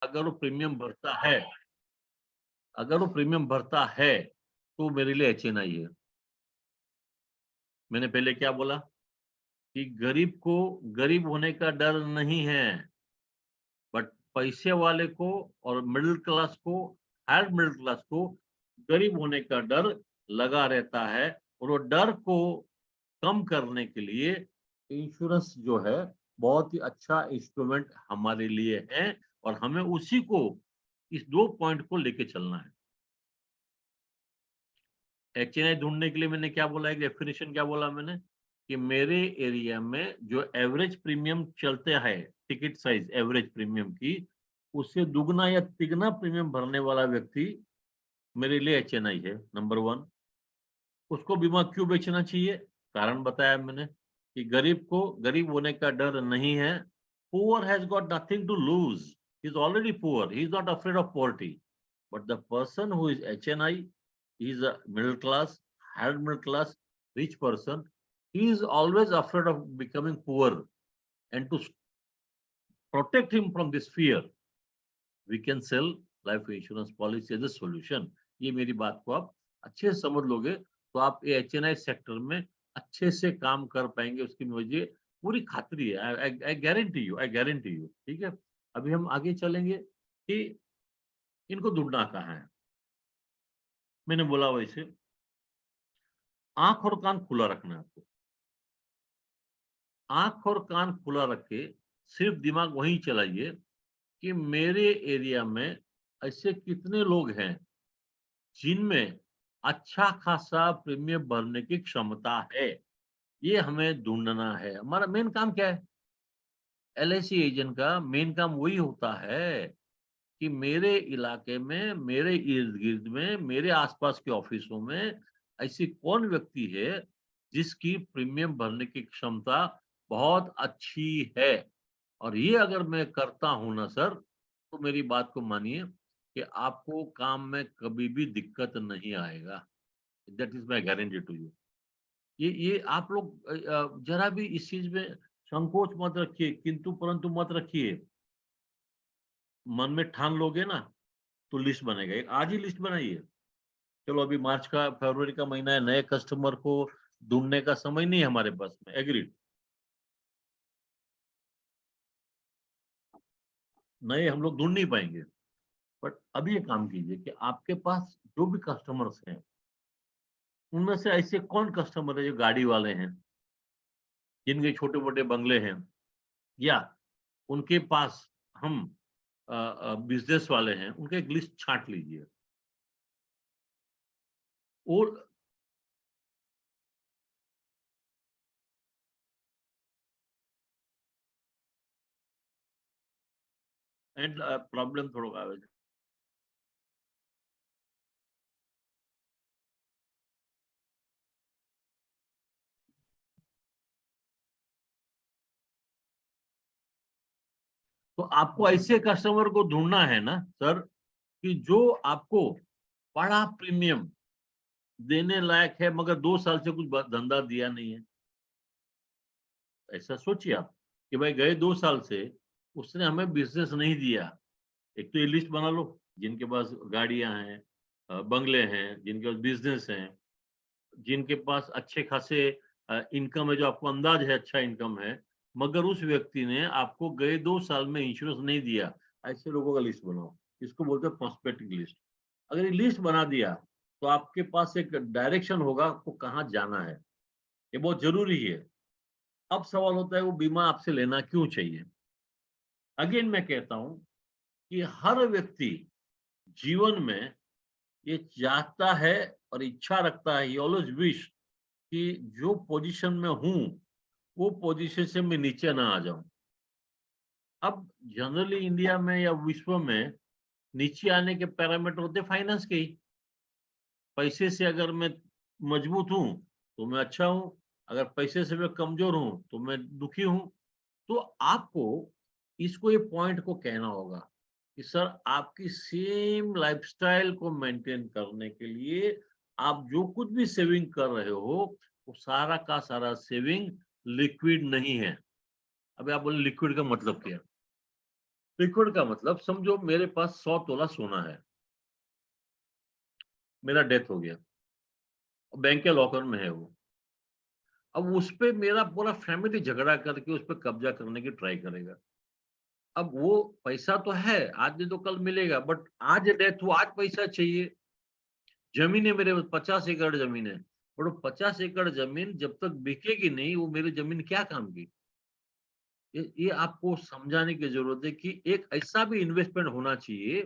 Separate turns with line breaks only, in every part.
अगर वो प्रीमियम भरता है, अगर वो प्रीमियम भरता है तो मेरे लिए एचएनआई है। मैंने पहले क्या बोला कि गरीब को गरीब होने का डर नहीं है, बट पैसे वाले को और मिडिल क्लास को, हायर मिडिल क्लास को गरीब होने का डर लगा रहता है। और वो डर को कम करने के लिए इंश्योरेंस जो है बहुत ही अच्छा इंस्ट्रूमेंट हमारे लिए है, और हमें उसी को, इस 2 पॉइंट को लेके चलना है। एचएनआई ढूँढने के लिए मैंने क्या बोला, एक डेफिनिशन क्या बोला मैंने, कि मेरे एरिया में जो एवरेज प्रीमियम चलते हैं, टिकट साइज़ एवरेज प्रीमियम की, उससे दुगना या तिगना प्रीमियम भरने वाला व्यक्ति मेरे लिए एचएनआई है, नंबर 1। उसको बीमा क्यों बेचना चाहिए? कारण बताया मैंने कि गरीब को गरीब होने का डर नहीं है। Poor has got nothing to lose, he is already poor, he is not afraid of poverty. But the person who is HNI, he is a middle class, higher middle class, rich person. He is always afraid of becoming poor, and to protect him from this fear, we can sell life insurance policy as a solution. ये मेरी बात को आप अच्छे से समझ लोगे तो आप ये HNI सेक्टर में अच्छे से काम कर पाएंगे, उसकी मुझे पूरी खातरी है। I guarantee you, I guarantee you. ठीक है, अभी हम आगे चलेंगे कि इनको ढूंढना कहाँ है। मैंने बोला वैसे आंख और कान खुला रखना है आपको। आंख और कान खुला रख के सिर्फ दिमाग वहीं चलाइए कि मेरे एरिया में ऐसे कितने लोग हैं जिनमें अच्छा खासा प्रीमियम भरने की क्षमता है। ये हमें ढूंढना है। हमारा मेन काम क्या है? एलआईसी एजेंट का मेन काम वही होता है कि मेरे इलाके में, मेरे इर्द-गिर्द में, मेरे आसपास के ऑफिसों में ऐसी कौन व्यक्ति है जिसकी प्रीमियम भरने की क्षमता बहुत अच्छी है। और ये अगर मैं करता हूँ ना सर, तो मेरी बात को मानिए कि आपको काम में कभी भी दिक्कत नहीं आएगा। That is my guarantee to you. ये आप लोग ज़रा भी इस चीज़ में संकोच मत रखिए, किंतु परंतु मत रखिए। मन में ठान लोगे ना, तो लिस्ट बनेगा। एक आज ही लिस्ट बनाइए। चलो अभी मार्च का, फरवरी का महीना है, नए कस्टमर को ढूँढने का समय नहीं है हमारे पास में, एग्रीड। नए हम लोग ढूँढ नहीं पाएँगे। बट अभी ये काम कीजिए कि आपके पास जो भी कस्टमर्स हैं, उनमें से ऐसे कौन कस्टमर है जो गाड़ी वाले हैं, जिनके छोटे-मोटे बंगले हैं, या उनके पास हम बिज़नेस वाले हैं, उनका एक लिस्ट छाँट लीजिए। और एंड प्रॉब्लम थोड़ो આવે છે। तो आपको ऐसे कस्टमर को ढूँढना है ना सर, कि जो आपको बड़ा प्रीमियम देने लायक है, मगर 2 साल से कुछ ब धंधा दिया नहीं है। ऐसा सोचिए आप कि भाई गए 2 साल से उसने हमें बिज़नेस नहीं दिया। एक तो ये लिस्ट बना लो, जिनके पास गाड़ियाँ हैं, बंगले हैं, जिनके पास बिज़नेस हैं, जिनके पास अच्छे खासे इनकम है, जो आपको अंदाज़ है अच्छा इनकम है, मगर उस व्यक्ति ने आपको गए 2 साल में इंश्योरेंस नहीं दिया। ऐसे लोगों का लिस्ट बनाओ। इसको बोलते हैं प्रोस्पेक्टिव लिस्ट। अगर ये लिस्ट बना दिया, तो आपके पास एक डायरेक्शन होगा आपको कहाँ जाना है। ये बहुत ज़रूरी है। अब सवाल होता है वो बीमा आपसे लेना क्यों चाहिए? अगेन मैं कहता हूँ कि हर व्यक्ति जीवन में ये चाहता है और इच्छा रखता है, ही ऑलवेज विश कि जो पोजीशन में हूँ, वो पोजीशन से मैं नीचे ना आ जाऊँ। अब जनरली इंडिया में या विश्व में नीचे आने के पैरामीटर होते हैं फाइनेंस के ही। पैसे से अगर मैं मजबूत हूँ, तो मैं अच्छा हूँ, अगर पैसे से मैं कमज़ोर हूँ, तो मैं दुखी हूँ। तो आपको इसको, ये पॉइंट को कहना होगा कि सर आपकी सेम लाइफ़स्टाइल को मेंटेन करने के लिए आप जो कुछ भी सेविंग कर रहे हो, वो सारा का सारा सेविंग लिक्विड नहीं है। अभी आप बोले लिक्विड का मतलब क्या है? लिक्विड का मतलब समझो मेरे पास 100 तोला सोना है, मेरा डेथ हो गया, बैंक के लॉकर में है वो। अब उस पे मेरा पूरा फैमिली झगड़ा करके उस पे कब्जा करने की ट्राई करेगा। अब वो पैसा तो है, आज नहीं तो कल मिलेगा, बट आज डेथ हुआ, आज पैसा चाहिए। ज़मीन है मेरे पास, 50 एकड़ ज़मीन है, और वो 50 एकड़ ज़मीन जब तक बिकेगी नहीं, वो मेरी ज़मीन क्या काम की? ये आपको समझाने की ज़रूरत है कि एक ऐसा भी इन्वेस्टमेंट होना चाहिए,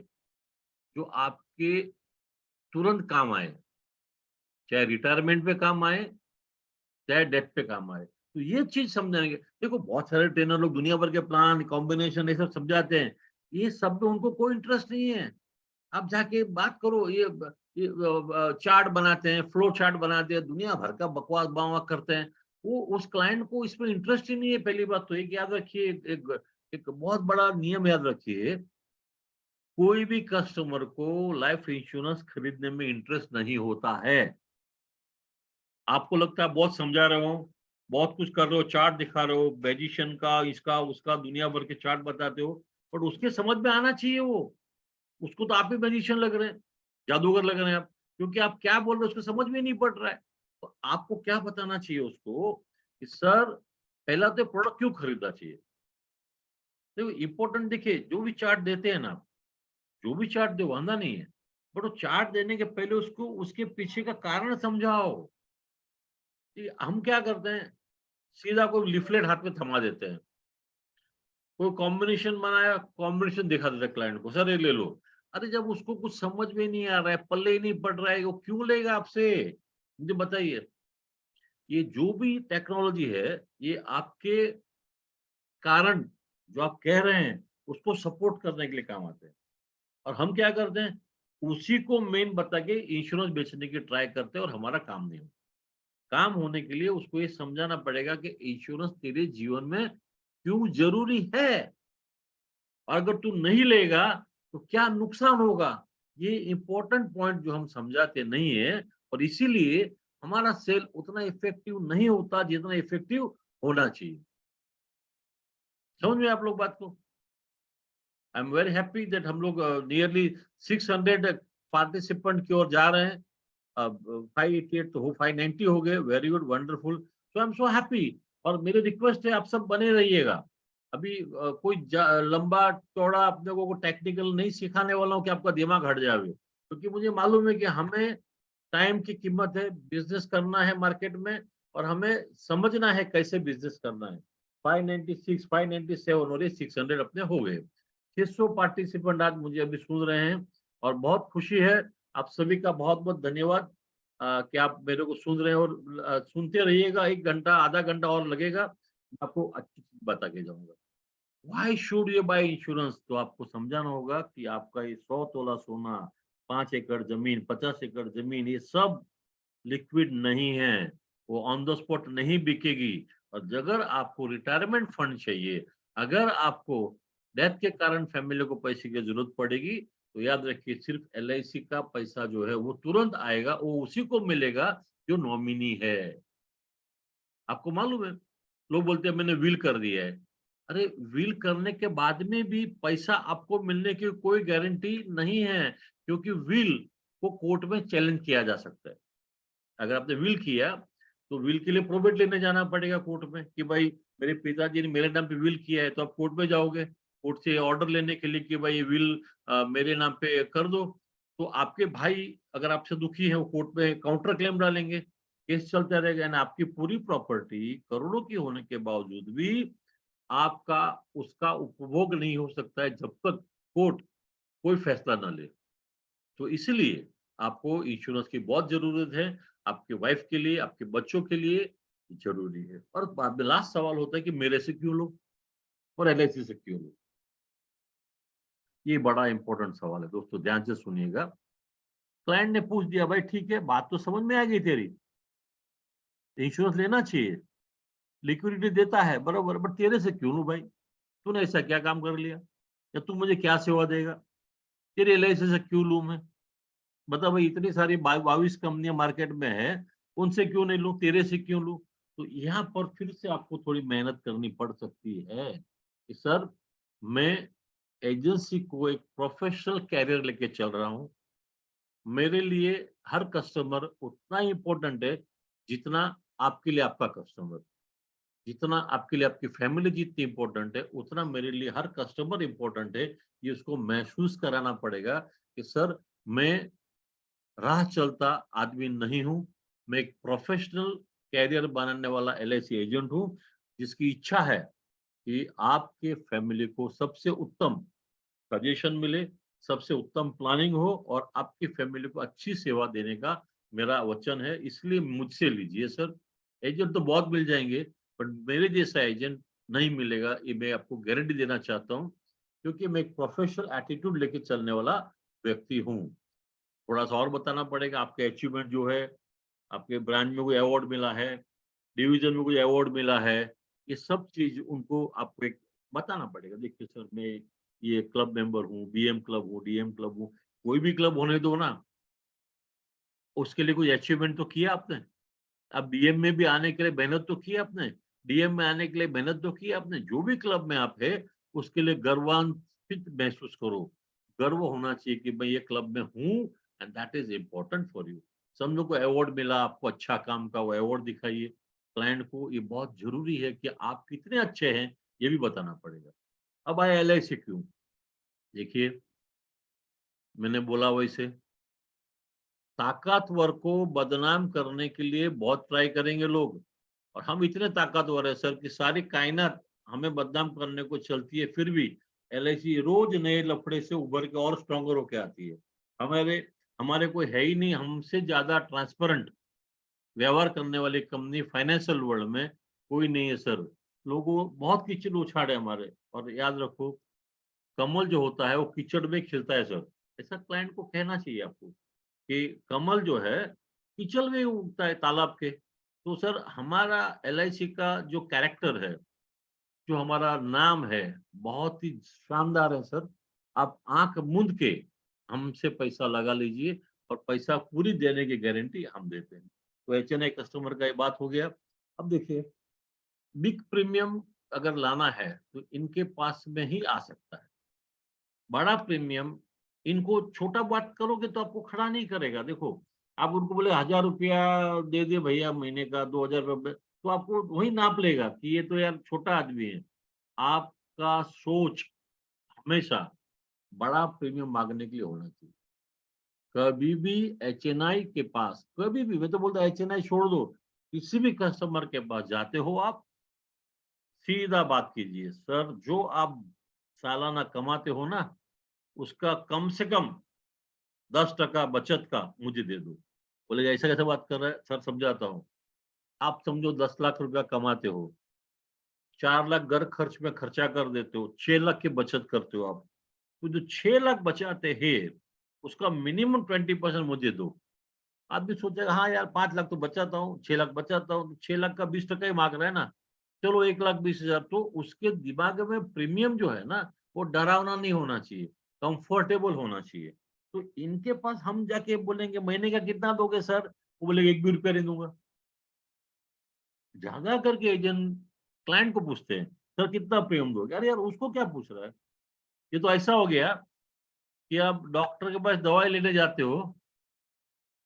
जो आपके तुरंत काम आए, चाहे रिटायरमेंट पे काम आए, चाहे डेथ पे काम आए। तो ये चीज़ समझाने की, देखो बहुत सारे ट्रेनर लोग दुनिया भर के प्लान, कॉम्बिनेशन ये सब समझाते हैं, ये सब में उनको कोई इंटरेस्ट नहीं है। आप जाके बात करो, चार्ट बनाते हैं, फ्लो चार्ट बनाते हैं, दुनिया भर का बकवास बकवास करते हैं। वो उस क्लाइंट को इसमें इंटरेस्ट ही नहीं है। पहली बात तो एक याद रखिए, एक बहुत बड़ा नियम याद रखिए, कोई भी कस्टमर को लाइफ इंश्योरेंस खरीदने में इंटरेस्ट नहीं होता है। आपको लगता है बहुत समझा रहे हो, बहुत कुछ कर रहे हो, चार्ट दिखा रहे हो, मैजिशियन का, इसका, उसका, दुनिया भर के चार्ट बताते हो, बट उसके समझ में आना चाहिए वो। उसको तो आप ही मैजिशियन लग रहे हैं, जादूगर लग रहे हैं आप, क्योंकि आप क्या बोल रहे हो उसको समझ में नहीं पड़ रहा है। तो आपको क्या बताना चाहिए उसको कि सर, पहला तो प्रोडक्ट क्यों खरीदना चाहिए। देखो इंपॉर्टेंट, देखिए जो भी चार्ट देते हैं ना, जो भी चार्ट दो वादा नहीं है, बट वो चार्ट देने के पहले उसको उसके पीछे का कारण समझाओ। कि हम क्या करते हैं, सीधा कोई लिफलेट हाथ में थमा देते हैं, कोई कॉम्बिनेशन बनाया, कॉम्बिनेशन दिखा देता है क्लाइंट को, सर ये ले लो। अरे जब उसको कुछ समझ में नहीं आ रहा है, पल्ले ही नहीं पड़ रहा है, वो क्यों लेगा आपसे, मुझे बताइए। ये जो भी टेक्नोलॉजी है, ये आपके कारण, जो आप कह रहे हैं, उसको सपोर्ट करने के लिए काम आते हैं। और हम क्या करते हैं, उसी को मेन बता के इंश्योरेंस बेचने की ट्राई करते हैं, और हमारा काम नहीं होता। काम होने के लिए उसको ये समझाना पड़ेगा कि इंश्योरेंस तेरे जीवन में क्यों जरूरी है, और अगर तू नहीं लेगा तो क्या नुकसान होगा। ये इंपॉर्टेंट पॉइंट जो हम समझाते नहीं है, और इसीलिए हमारा सेल उतना इफेक्टिव नहीं होता जितना इफेक्टिव होना चाहिए। समझ में आप लोग बात को। I am very happy that हम लोग नियरली 600 पार्टिसिपेंट की ओर जा रहे हैं। 588 तो हो, 590 हो गए, very good, wonderful, so I am so happy. और मेरी रिक्वेस्ट है आप सब बने रहिएगा। अभी कोई लंबा चौड़ा अपने को टेक्निकल नहीं सिखाने वाला हूँ कि आपका दिमाग हट जाए, क्योंकि मुझे मालूम है कि हमें टाइम की कीमत है, बिजनेस करना है मार्केट में, और हमें समझना है कैसे बिजनेस करना है। 596, 597 और ये 600 अपने हो गए। 600 पार्टिसिपेंट आज मुझे अभी सुन रहे हैं, और बहुत खुशी है। आप सभी का बहुत बहुत धन्यवाद कि आप मेरे को सुन रहे हैं, और सुनते रहिएगा। 1 घंटा, आधा घंटा और लगेगा, मैं आपको अच्छी चीज बता के जाऊंगा। Why should you buy insurance, तो आपको समझाना होगा कि आपका ये 100 तोला सोना, 5 एकड़ जमीन, 50 एकड़ जमीन, ये सब लिक्विड नहीं है, वो ऑन द स्पॉट नहीं बिकेगी। और अगर आपको रिटायरमेंट फंड चाहिए, अगर आपको डेथ के कारण फैमिली को पैसे की जरूरत पड़ेगी, तो याद रखिए सिर्फ LIC का पैसा जो है वो तुरंत आएगा, वो उसी को मिलेगा जो नॉमिनी है। आपको मालूम है, लोग बोलते हैं मैंने विल कर दिया है। अरे विल करने के बाद में भी पैसा आपको मिलने की कोई गारंटी नहीं है, क्योंकि विल को कोर्ट में चैलेंज किया जा सकता है। अगर आपने विल किया, तो विल के लिए प्रोबेट लेने जाना पड़ेगा कोर्ट में कि भाई मेरे पिताजी ने मेरे नाम पे विल किया है, तो आप कोर्ट में जाओगे, कोर्ट से ऑर्डर लेने के लिए कि भाई ये विल मेरे नाम पे कर दो। तो आपके भाई अगर आपसे दुखी है, वो कोर्ट में काउंटर क्लेम डालेंगे, केस चलता रहेगा, यानी आपकी पूरी प्रॉपर्टी करोड़ों की होने के बावजूद भी आपका उसका उपभोग नहीं हो सकता है, जब तक कोर्ट कोई फैसला ना ले। तो इसलिए आपको इंश्योरेंस की बहुत जरूरत है, आपके वाइफ के लिए, आपके बच्चों के लिए जरूरी है। और बाद में लास्ट सवाल होता है कि मेरे से क्यों लो, और LIC से क्यों लो। ये बड़ा इंपॉर्टेंट सवाल है दोस्तों, ध्यान से सुनिएगा। क्लाइंट ने पूछ दिया, भाई ठीक है, बात तो समझ में आ गई तेरी, इंश्योरेंस लेना चाहिए, लिक्विडिटी देता है बराबर, बट तेरे से क्यों लूं भाई, तूने ऐसा क्या काम कर लिया, या तू मुझे क्या सेवा देगा, तेरी LIC से क्यों लूं मैं। बता भाई, इतनी सारी 22 कंपनियां मार्केट में है, उनसे क्यों नहीं लूं, तेरे से क्यों लूं। तो यहाँ पर फिर से आपको थोड़ी मेहनत करनी पड़ सकती है कि सर, मैं एजेंसी को एक प्रोफेशनल कैरियर लेके चल रहा हूँ। मेरे लिए हर कस्टमर उतना ही इम्पोर्टेंट है जितना आपके लिए आपका कस्टमर। जितना आपके लिए आपकी फैमिली जितनी इम्पोर्टेंट है, उतना मेरे लिए हर कस्टमर इम्पोर्टेंट है। ये उसको महसूस कराना पड़ेगा कि सर, मैं राह चलता आदमी नहीं हूँ। मैं एक प्रोफेशनल कैरियर बनाने वाला एलआईसी एजेंट हूँ, जिसकी इच्छा है कि आपके फैमिली को सबसे उत्तम सजेशन मिले, सबसे उत्तम प्लानिंग हो और आपकी फैमिली को अच्छी सेवा देने का मेरा वचन है। इसलिए मुझसे लीजिए सर। एजेंट तो बहुत मिल जाएंगे, बट मेरे जैसा एजेंट नहीं मिलेगा, ये मैं आपको गारंटी देना चाहता हूँ, क्योंकि मैं एक प्रोफेशनल एटीट्यूड लेके चलने वाला व्यक्ति हूँ। थोड़ा सा और बताना पड़ेगा, आपके अचीवमेंट जो है, आपके ब्रांच में कोई अवार्ड मिला है, डिवीजन में कोई अवार्ड मिला है, ये सब चीज उनको आपको एक बताना पड़ेगा। देखिए सर, मैं ये क्लब मेंबर हूँ, बीएम क्लब हूँ, डीएम क्लब हूँ। कोई भी क्लब होने दो ना, उसके लिए कोई अचीवमेंट तो किया आपने। अब बीएम में भी आने के लिए मेहनत तो की आपने, डीएम में आने के लिए मेहनत तो की आपने। जो भी क्लब में आप है, उसके लिए गर्वान्वित महसूस करो। गर्व होना चाहिए कि मैं ये क्लब में हूँ, and that is important for you. समझो कोई अवार्ड मिला आपको, अच्छा काम का, वो अवार्ड दिखाइए क्लाइंट को। ये बहुत जरूरी है कि आप कितने अच्छे हैं, ये भी बताना पड़ेगा। अब आए एलआईसी क्यों। देखिए, मैंने बोला वैसे, ताकतवर को बदनाम करने के लिए बहुत ट्राई करेंगे लोग, और हम इतने ताकतवर है सर कि सारी कायनात हमें बदनाम करने को चलती है, फिर भी एलआईसी रोज नए लफड़े से उभर के और स्ट्रॉन्गर होके आती है। हमारे हमारे कोई है ही नहीं हमसे ज्यादा ट्रांसपेरेंट व्यवहार करने वाली कंपनी फाइनेंशियल वर्ल्ड में, कोई नहीं है सर। लोगों बहुत कीचड़ उछाड़े हमारे, और याद रखो, कमल जो होता है वो कीचड़ में खिलता है सर। ऐसा क्लाइंट को कहना चाहिए आपको कि कमल जो है कीचड़ में उगता है, तालाब के। तो सर, हमारा एलआईसी का जो कैरेक्टर है, जो हमारा नाम है, बहुत ही शानदार है सर। आप आंख मूंद के हमसे पैसा लगा लीजिए, और पैसा पूरी देने की गारंटी हम देते हैं। तो एचएनआई कस्टमर का ये बात हो गया। अब देखिए, बिग प्रीमियम अगर लाना है तो इनके पास में ही आ सकता है। बड़ा प्रीमियम इनको छोटा बात करोगे तो आपको खड़ा नहीं करेगा। देखो, आप उनको बोले 1000 रुपया दे दे भैया महीने का, 2000 रुपये, तो आपको वही नाप लेगा कि ये तो यार छोटा आदमी है। आपका सोच हमेशा बड़ा प्रीमियम मांगने के लिए होना चाहिए। कभी भी एचएनआई के पास, कभी भी, मैं तो बोलता एचएनआई छोड़ दो, किसी भी कस्टमर के पास जाते हो आप, सीधा बात कीजिए, सर जो आप सालाना कमाते हो ना, उसका कम से कम 10% बचत का मुझे दे दो। बोलेगा ऐसा कैसे बात कर रहा है सर, समझाता हूँ। आप समझो 10 लाख रुपया कमाते हो, 4 लाख घर खर्च में खर्चा कर देते हो, 6 लाख की बचत करते हो आप। तो जो 6 लाख बचाते हैं, उसका मिनिमम 20% मुझे दो। आप भी सोचेगा हाँ यार, 5 लाख तो बचाता हूँ, 6 लाख बचाता हूँ, 6 लाख का 20% ही मांग रहा है ना, चलो 1,20,000। तो उसके दिमाग में प्रीमियम जो है ना, वो डरावना नहीं होना चाहिए, कंफर्टेबल होना चाहिए। तो इनके पास हम जाके बोलेंगे महीने का कितना दोगे सर, वो बोलेगा 1 भी रुपया नहीं दूंगा। ज्यादा करके एजेंट क्लाइंट को पूछते हैं, सर कितना प्रीमियम दोगे। अरे यार, उसको क्या पूछ रहा है। ये तो ऐसा हो गया कि आप डॉक्टर के पास दवाई लेने जाते हो,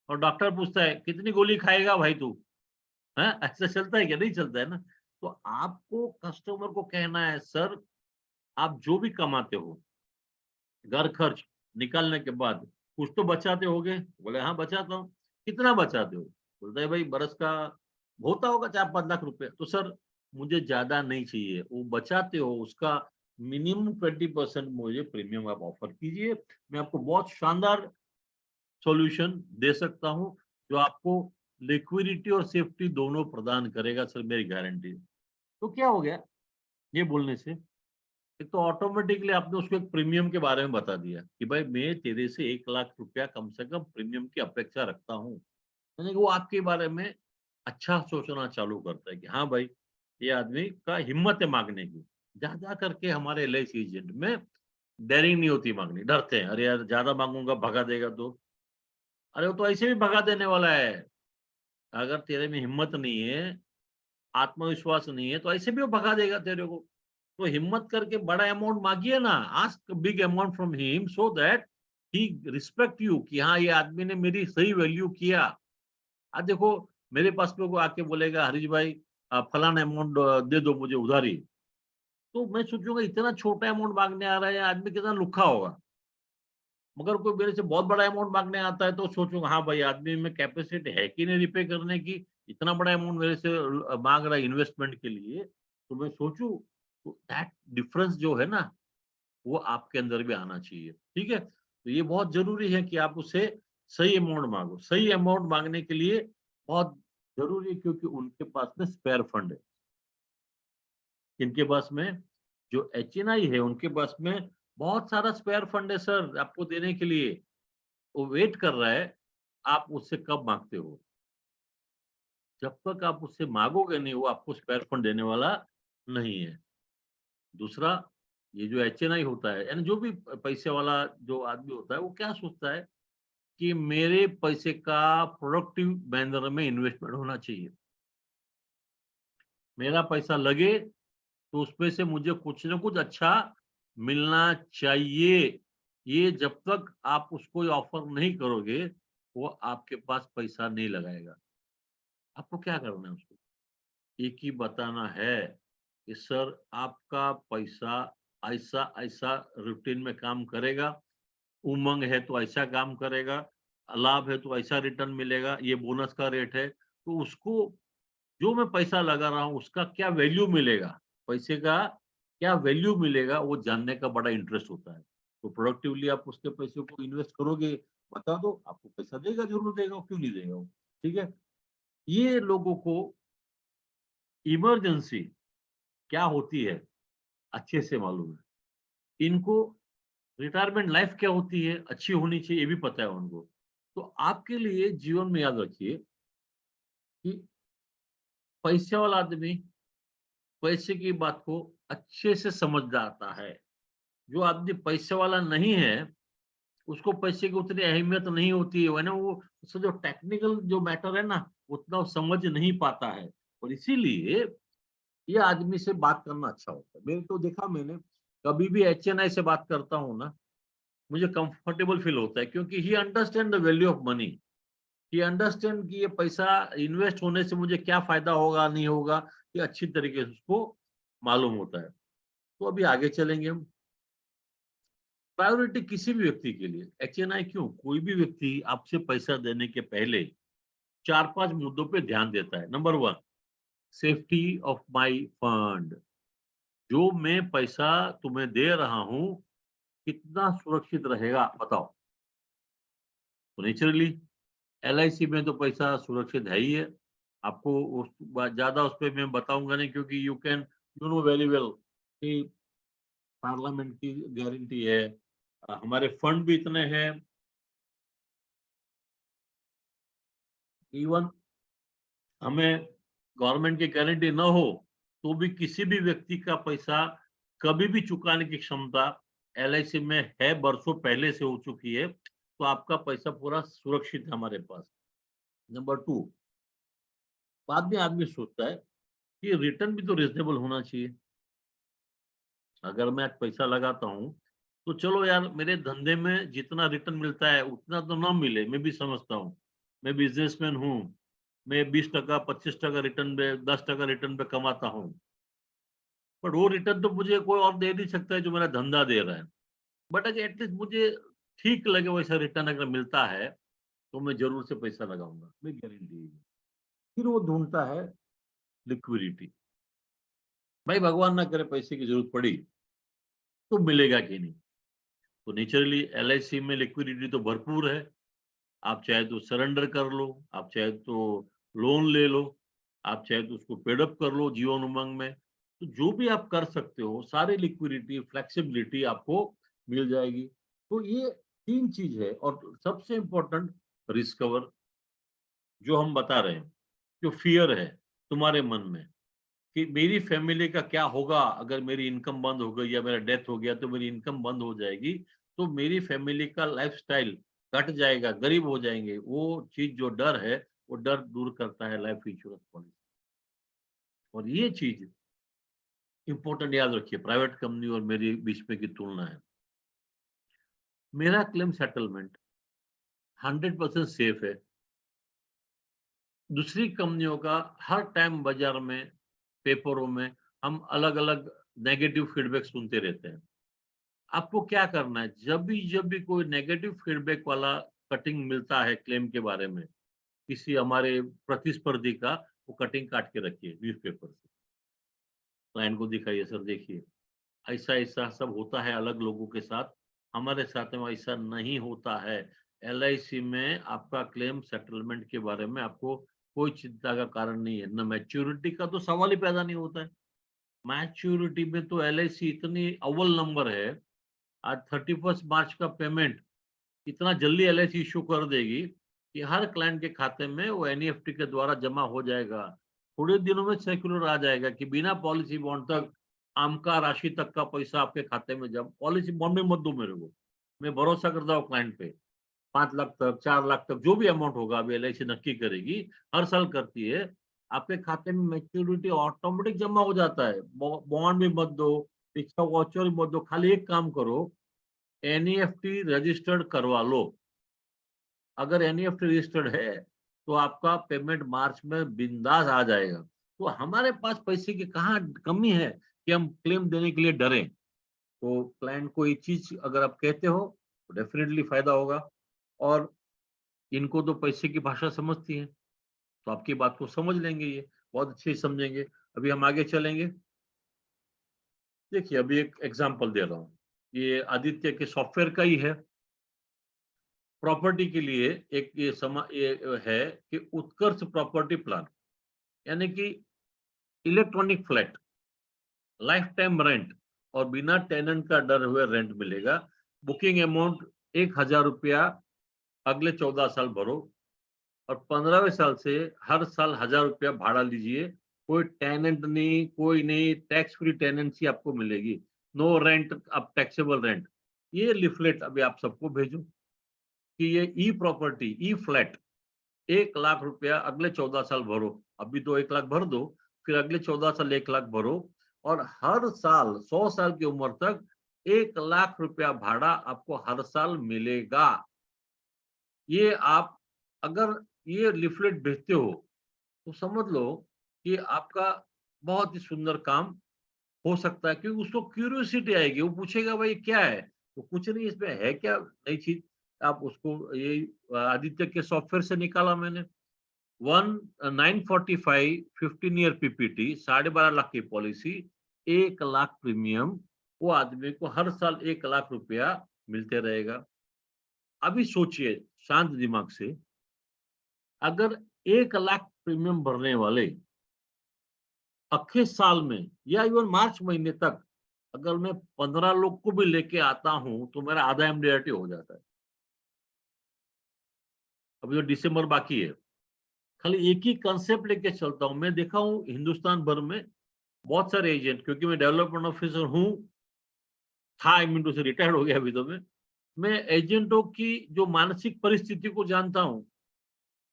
और डॉक्टर पूछता है कितनी गोली खाएगा भाई तू, है ऐसा चलता है क्या, नहीं चलता है ना। तो आपको कस्टमर को कहना है, सर आप जो भी कमाते हो, घर खर्च निकालने के बाद कुछ तो बचाते होगे। बोले हाँ बचाता हूँ। कितना बचाते हो। बोलता है भाई बरस का होता होगा 4-5 लाख रुपए। तो सर, मुझे ज्यादा नहीं चाहिए, वो बचाते हो उसका मिनिमम 20% मुझे प्रीमियम आप ऑफर कीजिए। मैं आपको बहुत शानदार सॉल्यूशन दे सकता हूँ, जो आपको लिक्विडिटी और सेफ्टी दोनों प्रदान करेगा सर, मेरी गारंटी है। तो क्या हो गया ये बोलने से, एक तो ऑटोमेटिकली आपने उसको एक प्रीमियम के बारे में बता दिया कि भाई मैं तेरे से 1 लाख रुपया कम से कम प्रीमियम की अपेक्षा रखता हूँ। यानी कि वो आपके बारे में अच्छा सोचना चालू करता है कि हाँ भाई, ये आदमी का हिम्मत है मांगने की। जा जा करके हमारे एलआईसी एजेंट में डेयरिंग नहीं होती मांगनी, डरते हैं, अरे यार ज्यादा मांगूंगा भगा देगा तो। अरे वो तो ऐसे भी भगा देने वाला है। अगर तेरे में हिम्मत नहीं है, आत्मविश्वास नहीं है, तो ऐसे भी वो भगा देगा तेरे को। तो हिम्मत करके बड़ा अमाउंट मांगिए ना, ask big amount from him so that he respect you कि हाँ ये आदमी ने मेरी सही वैल्यू किया। आज देखो मेरे पास में कोई आके बोलेगा हरीश भाई फलाना अमाउंट दे दो मुझे उधारी, तो मैं सोचूंगा इतना छोटा अमाउंट मांगने आ रहा है, आदमी कितना लुखा होगा। मगर कोई मेरे से बहुत बड़ा अमाउंट मांगने आता है तो सोचूंगा हाँ भाई आदमी में कैपेसिटी है कि नहीं रिपे करने की, इतना बड़ा अमाउंट मेरे से मांग रहा है इन्वेस्टमेंट के लिए, तो मैं सोचूं तो दैट डिफरेंस जो है ना वो आपके अंदर भी आना चाहिए। ठीक है, तो ये बहुत जरूरी है कि आप उससे सही अमाउंट मांगो। सही अमाउंट मांगने के लिए बहुत जरूरी है, क्योंकि उनके पास में स्पेयर फंड है। इनके पास में जो एचएनआई है उनके पास में बहुत सारा स्पेयर फंड है सर आपको देने के लिए। वो वेट कर रहा है आप उससे कब मांगते हो। जब तक आप उससे मांगोगे नहीं वो आपको स्पेयर फंड देने वाला नहीं है। दूसरा, ये जो एचएनआई होता है यानी जो भी पैसे वाला जो आदमी होता है वो क्या सोचता है कि मेरे पैसे का प्रोडक्टिव मैनर में इन्वेस्टमेंट होना चाहिए। मेरा पैसा लगे तो उसमें से मुझे कुछ ना कुछ अच्छा मिलना चाहिए। ये जब तक आप उसको ऑफर नहीं करोगे वो आपके पास पैसा नहीं लगाएगा। आपको क्या करना है उसको, एक ही बताना है कि सर आपका पैसा ऐसा ऐसा रूटीन में काम करेगा, उमंग है तो ऐसा काम करेगा, लाभ है तो ऐसा रिटर्न मिलेगा, ये बोनस का रेट है, तो उसको जो मैं पैसा लगा रहा हूँ उसका क्या वैल्यू मिलेगा, पैसे का क्या वैल्यू मिलेगा वो जानने का बड़ा इंटरेस्ट होता है। तो प्रोडक्टिवली आप उसके पैसे को इन्वेस्ट करोगे, बता दो आपको पैसा देगा, जरूर देगा, क्यों नहीं देगा वो। ठीक है, ये लोगों को इमरजेंसी क्या होती है अच्छे से मालूम है। इनको रिटायरमेंट लाइफ क्या होती है अच्छी होनी चाहिए ये भी पता है उनको। तो आपके लिए जीवन में याद रखिए कि पैसे वाला आदमी पैसे की बात को अच्छे से समझ जाता है। जो आदमी पैसे वाला नहीं है उसको पैसे की उतनी अहमियत नहीं होती है ना, वो उसका जो टेक्निकल जो मैटर है ना उतना वो समझ नहीं पाता है। और इसीलिए ये आदमी से बात करना अच्छा होता है। मैंने तो देखा, मैंने कभी भी एचएनआई से बात करता हूँ ना मुझे कंफर्टेबल फील होता है, क्योंकि ही understand the value of money. He understand कि ये पैसा इन्वेस्ट होने से मुझे क्या फायदा होगा नहीं होगा, ये अच्छी तरीके से उसको मालूम होता है। तो अभी आगे चलेंगे हम। प्रायोरिटी किसी भी व्यक्ति के लिए एचएनआई क्यों, कोई भी व्यक्ति आपसे पैसा देने के पहले 4-5 मुद्दों पे ध्यान देता है। Number 1, safety of my fund. जो मैं पैसा तुम्हें दे रहा हूं कितना सुरक्षित रहेगा बताओ। तो नेचुरली एलआईसी में तो पैसा सुरक्षित है ही है। आपको उस ज्यादा उस पर मैं बताऊंगा नहीं, क्योंकि यू नो वेरी वेल कि पार्लियामेंट की गारंटी है। हमारे फंड भी इतने हैं, इवन हमें गवर्नमेंट की गारंटी न हो तो भी किसी भी व्यक्ति का पैसा कभी भी चुकाने की क्षमता एलआईसी में है, बरसों पहले से हो चुकी है। तो आपका पैसा पूरा सुरक्षित है हमारे पास। नंबर 2, बाद में आदमी सोचता है कि रिटर्न भी तो रिजनेबल होना चाहिए। अगर मैं आज पैसा लगाता हूँ तो चलो यार मेरे धंधे में जितना रिटर्न मिलता है उतना तो ना मिले, मैं भी समझता हूँ। मैं बिजनेसमैन हूँ, मैं 20% 25% रिटर्न पे 10% रिटर्न पे कमाता हूँ। बट वो रिटर्न तो मुझे कोई और दे नहीं सकता है जो मेरा धंधा दे रहा है। बट अगर एटलीस्ट मुझे ठीक लगे वैसा रिटर्न अगर मिलता है तो मैं जरूर से पैसा लगाऊंगा, मैं गारंटी। फिर वो ढूंढता है लिक्विडिटी। भाई भगवान ना करे पैसे की जरूरत पड़ी तो मिलेगा कि नहीं। तो नेचुरली एलआईसी में लिक्विडिटी तो भरपूर है। आप चाहे तो सरेंडर कर लो, आप चाहे तो लोन ले लो, आप चाहे तो उसको पेडअप कर लो जीवन उमंग में। तो जो भी आप कर सकते हो सारी लिक्विडिटी फ्लेक्सिबिलिटी आपको मिल जाएगी। तो ये 3 चीज है। और सबसे इम्पोर्टेंट रिस्क कवर जो हम बता रहे हैं, जो फियर है तुम्हारे मन में कि मेरी फैमिली का क्या होगा अगर मेरी इनकम बंद हो गई या मेरा डेथ हो गया तो मेरी इनकम बंद हो जाएगी, तो मेरी फैमिली का लाइफस्टाइल घट जाएगा, गरीब हो जाएंगे। वो चीज जो डर है वो डर दूर करता है लाइफ इंश्योरेंस पॉलिसी। और ये चीज इंपॉर्टेंट याद रखिए, प्राइवेट कंपनी और मेरी बीच में की तुलना है। मेरा क्लेम सेटलमेंट 100% सेफ है। दूसरी कंपनियों का हर टाइम बाजार में, पेपरों में हम अलग-अलग नेगेटिव फीडबैक सुनते रहते हैं। आपको क्या करना है, जब भी कोई नेगेटिव फीडबैक वाला कटिंग मिलता है क्लेम के बारे में, किसी हमारे प्रतिस्पर्धी का, वो कटिंग काट के रखिए न्यूज़पेपर से। क्लाइंट को दिखाइए, सर देखिए, ऐसा-ऐसा सब होता है अलग लोगों के साथ, हमारे साथ में ऐसा नहीं होता है। एलआईसी में आपका क्लेम सेटलमेंट के बारे में आपको कोई चिंता का कारण नहीं है। ना मैच्योरिटी का तो सवाल ही पैदा नहीं होता है। मैच्योरिटी में तो एलआईसी इतनी अव्वल नंबर है, आज 31 मार्च का पेमेंट इतना जल्दी एलआईसी इश्यू कर देगी कि हर क्लाइंट के खाते में वो एनईएफटी के द्वारा जमा हो जाएगा। थोड़े दिनों में सर्कुलर आ जाएगा कि बिना पॉलिसी बॉन्ड तक आमका राशि तक का पैसा आपके खाते में जमा। पॉलिसी बॉन्ड में मत दो मेरे को, मैं भरोसा करता हूँ क्लाइंट पे। 5 लाख तक, 4 लाख तक, जो भी अमाउंट होगा अभी एलआईसी नक्की करेगी, हर साल करती है। आपके खाते में मैच्योरिटी ऑटोमेटिक जमा हो जाता है। बॉन्ड भी मत दो, फिक्स्ड वाउचर भी मत दो, खाली एक काम करो, एनईएफटी रजिस्टर्ड करवा लो। अगर एनईएफटी रजिस्टर्ड है तो आपका पेमेंट मार्च में बिंदास आ जाएगा। तो हमारे पास पैसे की कहाँ कमी है कि हम क्लेम देने के लिए डरें। तो क्लाइंट को ये चीज अगर आप कहते हो तो डेफिनेटली फायदा होगा। और इनको तो पैसे की भाषा समझती है, तो आपकी बात को समझ लेंगे, ये बहुत अच्छे से समझेंगे। अभी हम आगे चलेंगे। देखिए, अभी एक एग्जांपल दे रहा हूँ, ये आदित्य के सॉफ्टवेयर का ही है। प्रॉपर्टी के लिए एक ये है कि उत्कर्ष प्रॉपर्टी प्लान, यानी कि electronic flat, life time rent और बिना टेनेंट का डर हुए रेंट मिलेगा। बुकिंग अमाउंट 1,000 रुपया अगले 14 साल भरो और 15वें साल से हर साल 1,000 रुपया भाड़ा लीजिए। कोई टेनेंट नहीं, कोई नहीं, टैक्स फ्री टेनेंसी आपको मिलेगी। नो रेंट, अब टैक्सेबल रेंट। ये लिफलेट अभी आप सबको भेजो कि ये ई प्रॉपर्टी, ई फ्लैट 1,00,000 रुपया अगले 14 साल भरो। अभी तो 1,00,000 भर दो, फिर अगले 14 साल 1,00,000 भरो और हर साल 100 साल की उम्र तक 1,00,000 रुपया भाड़ा आपको हर साल मिलेगा। ये आप अगर ये लिफलेट भेजते हो तो समझ लो कि आपका बहुत ही सुंदर काम हो सकता है, क्योंकि उसको क्यूरियोसिटी आएगी, वो पूछेगा भाई क्या है, तो कुछ नहीं इसमें है क्या नई चीज। आप उसको ये आदित्य के सॉफ्टवेयर से निकाला मैंने। 1945 15 ईयर पीपीटी, 12.5 लाख की पॉलिसी, 1,00,000 प्रीमियम, वो आदमी को हर साल 1,00,000 रुपया मिलते रहेगा। अभी सोचिए शांत दिमाग से, अगर 1,00,000 प्रीमियम भरने वाले 21 साल में या इवन मार्च महीने तक अगर मैं 15 लोग को भी लेके आता हूं तो मेरा आधा एमडीआरटी हो जाता है। अभी तो दिसंबर बाकी है। खाली एक ही कंसेप्ट लेके चलता हूं। मैं देखा हूं हिंदुस्तान भर में बहुत सारे एजेंट, क्योंकि मैं डेवलपमेंट ऑफिसर हूं, था आई मीन टू से, रिटायर्ड हो गया अभी तो मैं एजेंटों की जो मानसिक परिस्थिति को जानता हूं।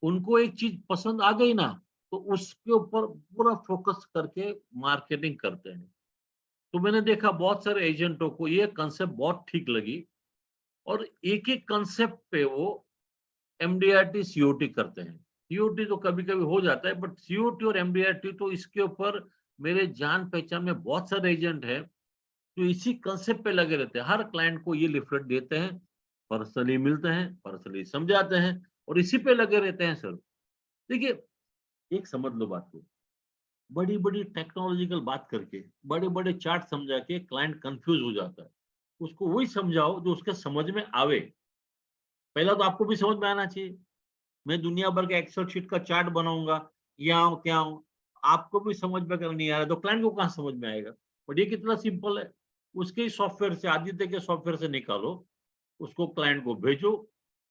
उनको एक चीज पसंद आ गई ना, तो उसके ऊपर पूरा फोकस करके मार्केटिंग करते हैं। तो मैंने देखा बहुत सारे एजेंटों को ये कंसेप्ट बहुत ठीक लगी और एक एक कंसेप्ट पे वो एमडीआरटी सीओटी करते हैं। सीओटी तो कभी कभी हो जाता है, बट सीओटी और एमडीआरटी तो इसके ऊपर मेरे जान पहचान में बहुत सारे एजेंट है जो इसी कंसेप्ट पे लगे रहते हैं। हर क्लाइंट को ये लिफलेट देते हैं, पर्सनली मिलते हैं, पर्सनली समझाते हैं और इसी पे लगे रहते हैं सर। देखिए, एक समझ लो बात को, बड़ी बड़ी टेक्नोलॉजिकल बात करके, बड़े बड़े चार्ट समझा के क्लाइंट कंफ्यूज हो जाता है। उसको वही समझाओ जो उसके समझ में आवे। पहला तो आपको भी समझ में आना चाहिए। मैं दुनिया भर के एक्सेल शीट का चार्ट बनाऊंगा, यहाँ हूँ क्या हूँ, आपको भी समझ में अगर नहीं आ रहा तो क्लाइंट को कहाँ समझ में आएगा। बट ये कितना सिंपल है, उसके ही सॉफ्टवेयर से, आदित्य के सॉफ्टवेयर से निकालो, उसको क्लाइंट को भेजो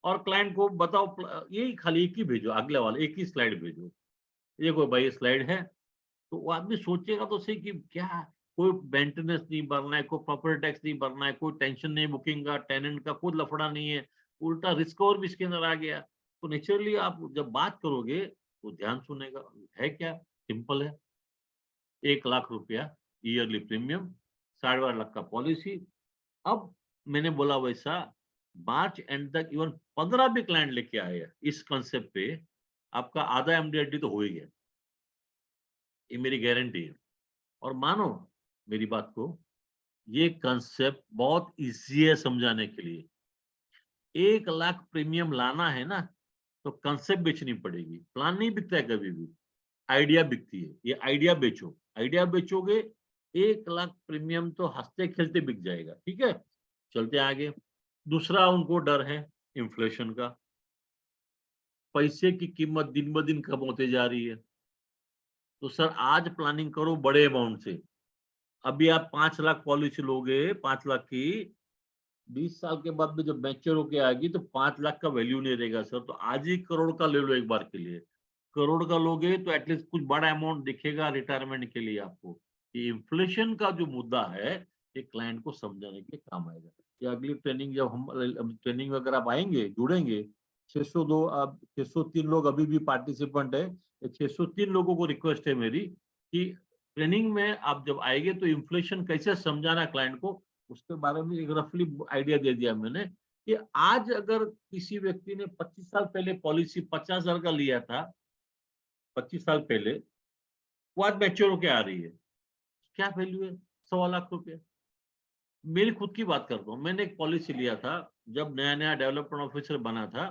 और क्लाइंट को बताओ। यही खाली एक ही भेजो, अगले वाले एक ही स्लाइड भेजो, ये कोई भाई स्लाइड है। तो वो आदमी सोचेगा तो सही कि क्या, कोई मेंटेनेंस नहीं भरना है, कोई प्रॉपर्टी टैक्स नहीं भरना है, कोई टेंशन नहीं बुकिंग का, टेनेंट का कोई लफड़ा नहीं है, उल्टा रिस्क और भी इसके अंदर आ गया। तो नेचुरली आप जब बात करोगे तो ध्यान सुनेगा। है क्या, सिंपल है, 1,00,000 रुपया ईयरली प्रीमियम, 12.5 लाख का पॉलिसी। अब मैंने बोला वैसा मार्च एंड तक इवन 15 भी क्लाइंट लेके आए इस कंसेप्ट पे, आपका आधा एमडीआरडी तो हो ही गया, ये मेरी गारंटी है। और मानो मेरी बात को, ये कंसेप्ट बहुत इजी है समझाने के लिए। 1 लाख प्रीमियम लाना है ना, तो कंसेप्ट बेचनी पड़ेगी। प्लान नहीं बिकता है कभी भी, आइडिया बिकती है। ये आइडिया बेचो, आइडिया बेचोगे 1 लाख प्रीमियम तो हंसते खेलते बिक जाएगा। ठीक है, चलते आगे। दूसरा उनको डर है इन्फ्लेशन का, पैसे की कीमत दिन ब दिन कम होते जा रही है। तो सर आज प्लानिंग करो बड़े अमाउंट से। अभी आप 5 लाख पॉलिसी लोगे, 5 लाख की, 20 साल के बाद में जब मैच्योर होके आएगी तो 5 लाख का वैल्यू नहीं रहेगा सर। तो आज ही करोड़ का ले लो एक बार के लिए। करोड़ का लोगे तो एटलीस्ट कुछ बड़ा अमाउंट दिखेगा रिटायरमेंट के लिए आपको। ये इन्फ्लेशन का जो मुद्दा है, ये क्लाइंट को समझाने के काम आएगा। ये अगली ट्रेनिंग जब हम ट्रेनिंग वगैरह आप आएंगे, जुड़ेंगे, 602 अब 603 लोग अभी भी पार्टिसिपेंट है। 603 लोगों को रिक्वेस्ट है मेरी कि ट्रेनिंग में आप जब आएंगे तो इन्फ्लेशन कैसे समझाना क्लाइंट को, उसके बारे में एक रफली आइडिया दे दिया मैंने कि आज अगर किसी व्यक्ति ने 25 साल पहले पॉलिसी 50,000 का लिया था, 25 साल पहले, वो आज मैच्योर होके आ रही है, क्या वैल्यू है? 1.25 लाख रुपए। मेरी खुद की बात करता हूँ, मैंने एक पॉलिसी लिया था जब नया नया डेवलपमेंट ऑफिसर बना था,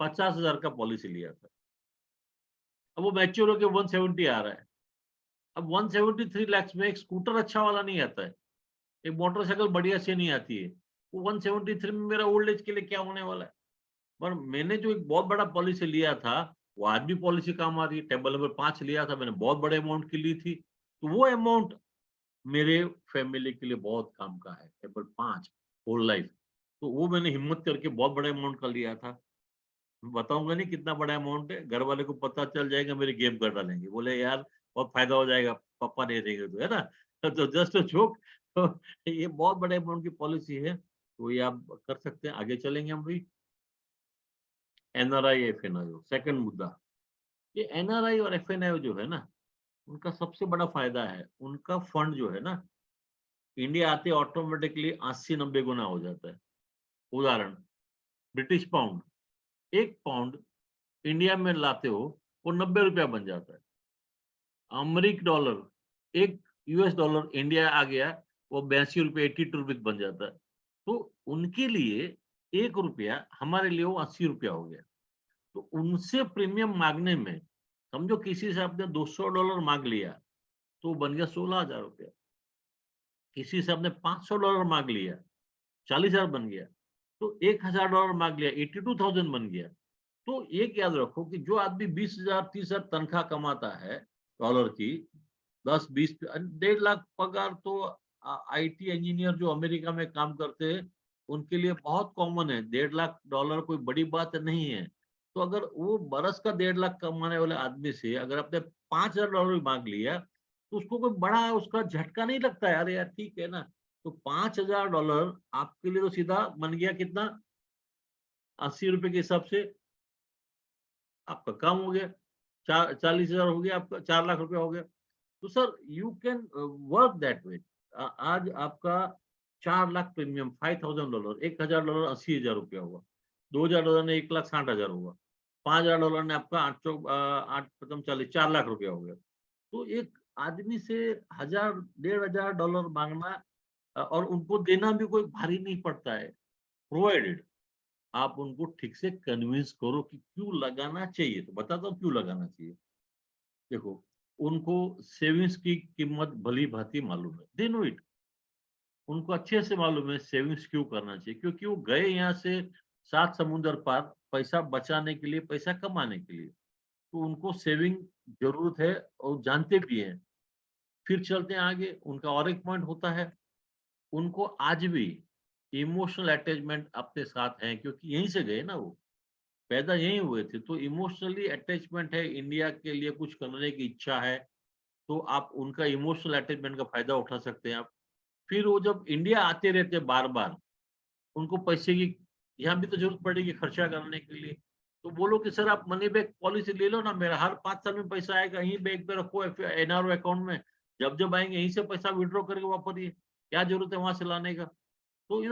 50,000 का पॉलिसी लिया था। अब वो मैच्योर होके 170 आ रहा है। अब 173 लाख में एक स्कूटर अच्छा वाला नहीं आता है, एक मोटरसाइकिल बढ़िया से नहीं आती है। वो 173 में मेरा ओल्ड एज के लिए क्या होने वाला है? पर मैंने जो एक बहुत बड़ा पॉलिसी लिया था, वो आज भी पॉलिसी काम आ रही है। टेबल नंबर 5 लिया था मैंने, बहुत बड़े अमाउंट की ली थी, तो वो अमाउंट मेरे फैमिली के लिए बहुत काम का है। टेबल 5 होल लाइफ, तो वो मैंने हिम्मत करके बहुत बड़े अमाउंट का लिया था। मैं बताऊंगा नहीं कितना बड़ा अमाउंट है, घर वाले को पता चल जाएगा मेरे गेम कर डालेंगे, बोले यार बहुत फायदा हो जाएगा, पापा नहीं देंगे तो, है ना। तो जस्ट जोक। तो ये बहुत बड़े अमाउंट की पॉलिसी है, तो ये आप कर सकते हैं। आगे चलेंगे हम भी। एनआरआई एफएनआई, सेकंड मुद्दा, ये एनआरआई और एफएनआई जो है ना, उनका सबसे बड़ा फायदा है, उनका फंड जो है ना, इंडिया आते ऑटोमेटिकली 80-90 गुना हो जाता है। उदाहरण, ब्रिटिश पाउंड, 1 पाउंड इंडिया में लाते हो, वो 90 रुपया बन जाता है। अमेरिकी डॉलर, 1 US डॉलर इंडिया आ गया, वो 82 रुपये 82 रुपीज बन जाता है। तो उनके लिए 1 रुपया, हमारे लिए वो 80 रुपया हो गया। तो उनसे प्रीमियम मांगने में, समझो किसी से आपने $200 मांग लिया, तो बन गया 16,000 रुपया। किसी से आपने $500 मांग लिया, 40,000 बन गया। तो $1,000 मांग लिया, 82,000 बन गया। तो एक याद रखो कि जो आदमी 20,000 30,000 तनख्वाह कमाता है डॉलर की, 10-20 1.5 लाख पगार, तो आईटी इंजीनियर जो अमेरिका में काम करते हैं उनके लिए बहुत कॉमन है। $1.5 लाख कोई बड़ी बात नहीं है। तो अगर वो बरस का 1.5 लाख कमाने वाले आदमी से अगर आपने $5,000 भी मांग लिया, तो उसको कोई बड़ा उसका झटका नहीं लगता है, अरे यार ठीक है ना। तो $5,000 आपके लिए तो सीधा बन गया कितना, 80 रुपए के हिसाब से आपका काम हो गया। 40,000 हो गया आपका, 4 लाख रुपया हो गया। तो sir you can work that way. आज आपका 4 लाख प्रीमियम, $5,000, $1,000 $80,000 हुआ, $2,000 ने 1,60,000 हुआ, $5,000 ने आपका 8 8 5 40 4 लाख रुपया हो गया। तो एक आदमी से 1,000 $1,500 मांगना और उनको देना भी कोई भारी नहीं पड़ता है, प्रोवाइडेड आप उनको ठीक से कन्विंस करो कि क्यों लगाना चाहिए। तो बताता हूँ क्यों लगाना चाहिए। देखो, उनको सेविंग्स की कीमत भली भांति मालूम है, दे नो इट। उनको अच्छे से मालूम है सेविंग्स क्यों करना चाहिए, क्योंकि वो गए यहाँ से 7 समुंदर पार पैसा बचाने के लिए, पैसा कमाने के लिए। तो उनको सेविंग जरूरत है और जानते भी हैं। फिर चलते हैं आगे, उनका और एक पॉइंट होता है, उनको आज भी इमोशनल अटैचमेंट अपने साथ है, क्योंकि यहीं से गए ना, वो पैदा यहीं हुए थे। तो इमोशनली अटैचमेंट है, इंडिया के लिए कुछ करने की इच्छा है, तो आप उनका इमोशनल अटैचमेंट का फायदा उठा सकते हैं आप। फिर वो जब इंडिया आते रहते बार बार, उनको पैसे की यहाँ भी तो जरूरत पड़ेगी खर्चा करने के लिए। तो बोलो कि सर आप मनी बैक पॉलिसी ले लो ना, मेरा हर 5 साल में पैसा आएगा, यहीं बैंक पे रखो एनआरओ अकाउंट में, जब जब आएंगे यहीं से पैसा विड्रॉ करके वापरिए, क्या जरूरत है वहां से लाने का। तो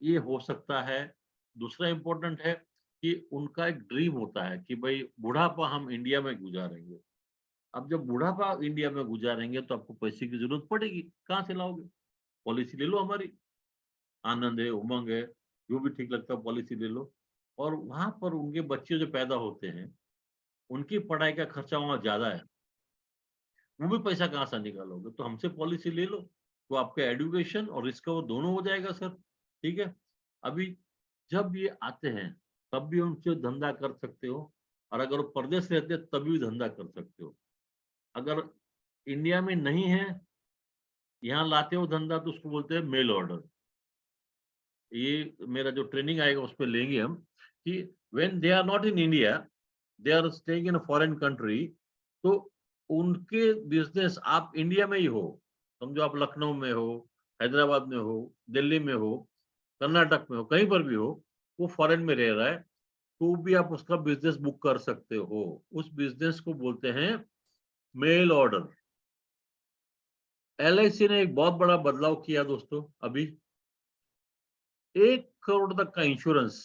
ये हो सकता है। दूसरा इम्पोर्टेंट है कि उनका एक ड्रीम होता है कि भाई बुढ़ापा हम इंडिया में गुजारेंगे। अब जब बुढ़ापा इंडिया में गुजारेंगे तो आपको पैसे की जरूरत पड़ेगी, कहाँ से लाओगे? पॉलिसी ले लो हमारी, आनंद है, उमंग है, जो भी ठीक लगता है पॉलिसी ले लो। और वहां पर उनके बच्चे जो पैदा होते हैं, उनकी पढ़ाई का खर्चा वहां ज्यादा है, वो भी पैसा कहाँ से निकालोगे? तो हमसे पॉलिसी ले लो, तो आपका एजुकेशन और रिस्कवर दोनों हो जाएगा सर। ठीक है। अभी जब ये आते हैं तब भी उनसे धंधा कर सकते हो, और अगर वो परदेश रहते हैं तब भी धंधा कर सकते हो। अगर इंडिया में नहीं है, यहाँ लाते हो धंधा, तो उसको बोलते हैं मेल ऑर्डर। ये मेरा जो ट्रेनिंग आएगा उस पर लेंगे हम, कि when they are not in India, they are staying in a foreign country, तो उनके बिजनेस आप इंडिया में ही हो, समझो आप लखनऊ में हो, हैदराबाद में हो, दिल्ली में हो, कर्नाटक में हो, कहीं पर भी हो, वो फॉरेन में रह रहा है, तो भी आप उसका बिजनेस बुक कर सकते हो। उस बिजनेस को बोलते हैं मेल ऑर्डर। एलआईसी ने एक बहुत बड़ा बदलाव किया दोस्तों अभी। 1 करोड़ तक का इंश्योरेंस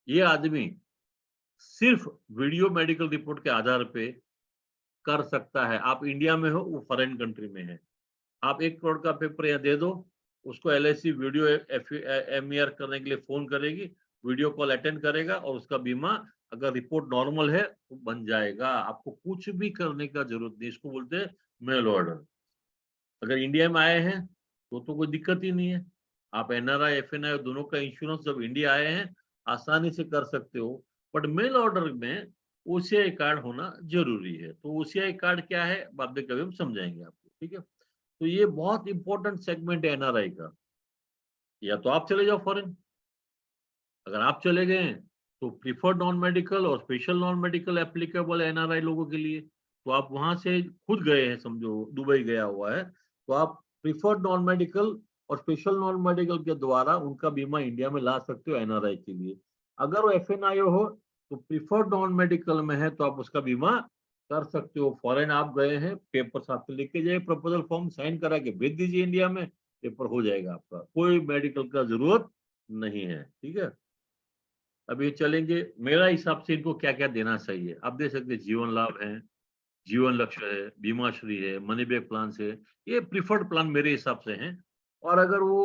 ये आदमी सिर्फ वीडियो मेडिकल रिपोर्ट के आधार पे कर सकता है। आप इंडिया में हो, वो फॉरेन कंट्री में है, आप 1 करोड़ का पेपर यहाँ दे दो, उसको एलआईसी वीडियो एमईआर करने के लिए फोन करेगी, वीडियो कॉल अटेंड करेगा, और उसका बीमा अगर रिपोर्ट नॉर्मल है तो बन जाएगा। आपको कुछ भी करने का जरूरत नहीं, इसको बोलते हैं मेल ऑर्डर। अगर इंडिया में आए हैं तो कोई दिक्कत ही नहीं है। आप एनआरआई एफएनआई दोनों का इंश्योरेंस जब इंडिया आए हैं आसानी से कर सकते हो। बट मेल ऑर्डर में ओसीआई कार्ड होना जरूरी है। तो ओसीआई कार्ड क्या है बाद में कभी हम समझाएंगे आपको, ठीक है। तो ये बहुत इंपॉर्टेंट सेगमेंट है एनआरआई का। या तो आप चले जाओ फॉरेन, अगर आप चले गए तो प्रीफर्ड नॉन मेडिकल और स्पेशल नॉन मेडिकल एप्लीकेबल है एनआरआई लोगों के लिए। तो आप वहां से खुद गए हैं, समझो दुबई गया हुआ है, तो आप प्रीफर्ड नॉन मेडिकल और स्पेशल नॉन मेडिकल के द्वारा उनका बीमा इंडिया में ला सकते हो एनआरआई के लिए। अगर वो एफएनआई हो तो प्रीफर्ड नॉन मेडिकल में है तो आप उसका बीमा कर सकते हो। फॉरेन आप गए हैं, पेपर साथ में लेके जाइए, प्रपोजल फॉर्म साइन करा के भेज दीजिए इंडिया में, पेपर हो जाएगा आपका, कोई मेडिकल का जरूरत नहीं है, ठीक है। अब ये चलेंगे मेरा हिसाब से इनको क्या क्या देना चाहिए। आप दे सकते हैं जीवन लाभ है, जीवन लक्ष्य है, बीमा श्री है, मनी बैक प्लान है, ये प्रिफर्ड प्लान मेरे हिसाब से हैं। और अगर वो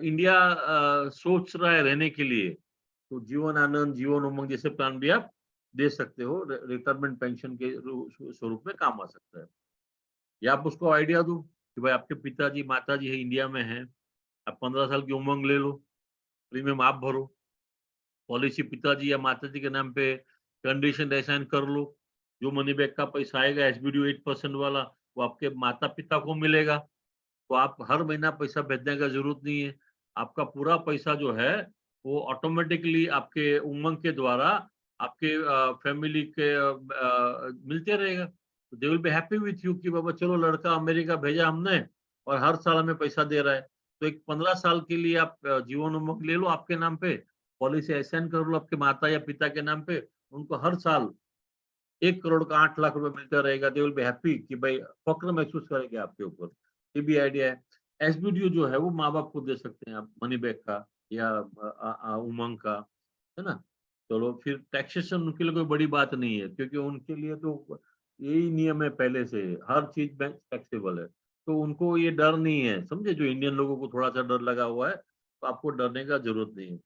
इंडिया सोच रहा है रहने के लिए, तो जीवन आनंद, जीवन उमंग जैसे प्लान भी आप दे सकते हो, रिटायरमेंट पेंशन के स्वरूप में काम आ सकता है। या आप उसको आइडिया दो कि भाई आपके पिताजी माताजी है इंडिया में है, आप 15 साल की उमंग ले लो, प्रीमियम आप भरो, पॉलिसी पिताजी या माताजी के नाम पे कंडीशन असाइन कर लो, जो मनी बैक का पैसा आएगा एसबीडी 8% वाला, वो आपके माता पिता को मिलेगा। तो आप हर महीना पैसा भेजने का जरूरत नहीं है, आपका पूरा पैसा जो है वो ऑटोमेटिकली आपके उमंग के द्वारा आपके फैमिली के मिलते रहेगा। तो they will be happy with you कि बाबा चलो लड़का अमेरिका भेजा हमने और हर साल हमें पैसा दे रहा है। तो एक 15 साल के लिए आप जीवन उमंग ले लो आपके नाम पे, पॉलिसी असाइन कर लो आपके माता या पिता के नाम पे, उनको हर साल 1 करोड़ का 8 लाख रुपए मिलता रहेगा। दे विल बी हैप्पी कि भाई फक्र महसूस करेंगे आपके ऊपर। ये भी आइडिया है। एसबीडीओ जो है वो माँ बाप को दे सकते हैं आप, मनी बैक का या उमंग का, है ना। चलो फिर टैक्सेशन उनके लिए कोई बड़ी बात नहीं है, क्योंकि उनके लिए तो यही नियम है पहले से, हर चीज बैंक टैक्सेबल है, तो उनको ये डर नहीं है, समझे। जो इंडियन लोगों को थोड़ा सा डर लगा हुआ है, तो आपको डरने का जरूरत नहीं है।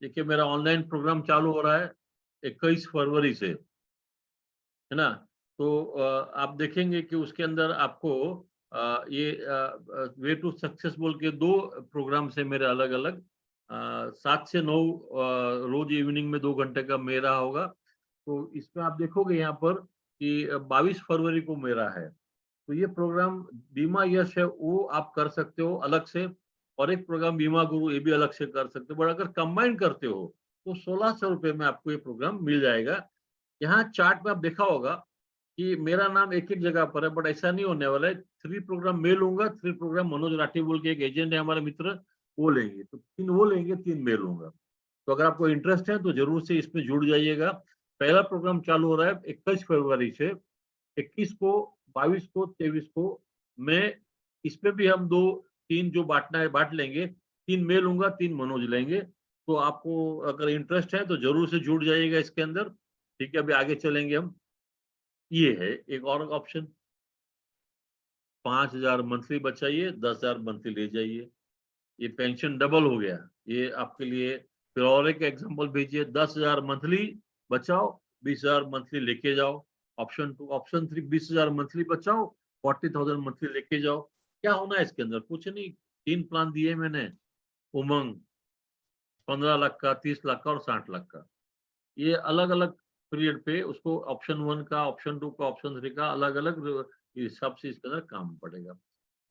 देखिए मेरा ऑनलाइन प्रोग्राम चालू हो रहा है 21 फरवरी से, है ना। तो आप देखेंगे कि उसके अंदर आपको ये वे टू सक्सेस बोल के 2 प्रोग्राम से मेरे अलग अलग 7 से 9 रोज इवनिंग में 2 घंटे का मेरा होगा। तो इसमें आप देखोगे यहाँ पर कि 22 फरवरी को मेरा है। तो ये प्रोग्राम बीमा यश है वो आप कर सकते हो अलग से, और एक प्रोग्राम बीमा गुरु ये भी अलग से कर सकते हो। बट अगर कंबाइन करते हो तो 1600 रुपये में आपको ये प्रोग्राम मिल जाएगा। यहाँ चार्ट में आप देखा होगा कि मेरा नाम एक एक जगह पर है, बट ऐसा नहीं होने वाला है। 3 प्रोग्राम मैं लूंगा, 3 प्रोग्राम मनोज राठी बोल के एक एजेंट है हमारे मित्र, वो लेंगे, तो 3 वो लेंगे, 3 मैं लूंगा। तो अगर आपको इंटरेस्ट है तो जरूर से इसमें जुड़ जाइएगा। पहला प्रोग्राम चालू हो रहा है 21 फरवरी से। 21 को 22 को 23 को मैं इसमें भी हम 2-3 जो बांटना है बांट लेंगे। 3 मैं लूंगा, 3 मनोज लेंगे। तो आपको अगर इंटरेस्ट है तो जरूर से जुड़ जाइएगा इसके अंदर। ठीक है, अभी आगे चलेंगे हम। ये है एक और ऑप्शन, 5,000 मंथली बचाइए, 10,000 मंथली ले जाइए। ये पेंशन डबल हो गया। ये आपके लिए फिर और एक एग्जांपल भेजिए, 10,000 मंथली बचाओ, 20,000 मंथली लेके जाओ। ऑप्शन 2, ऑप्शन 3, 20,000 मंथली बचाओ, 40,000 मंथली लेके जाओ। क्या होना है इसके अंदर? कुछ नहीं, 3 प्लान दिए मैंने। उमंग 15 लाख का, 30 लाख का और 60 लाख का। ये अलग अलग पीरियड पे उसको ऑप्शन 1 का, ऑप्शन 2 का, ऑप्शन 3 का अलग अलग हिसाब से इसके अंदर काम पड़ेगा।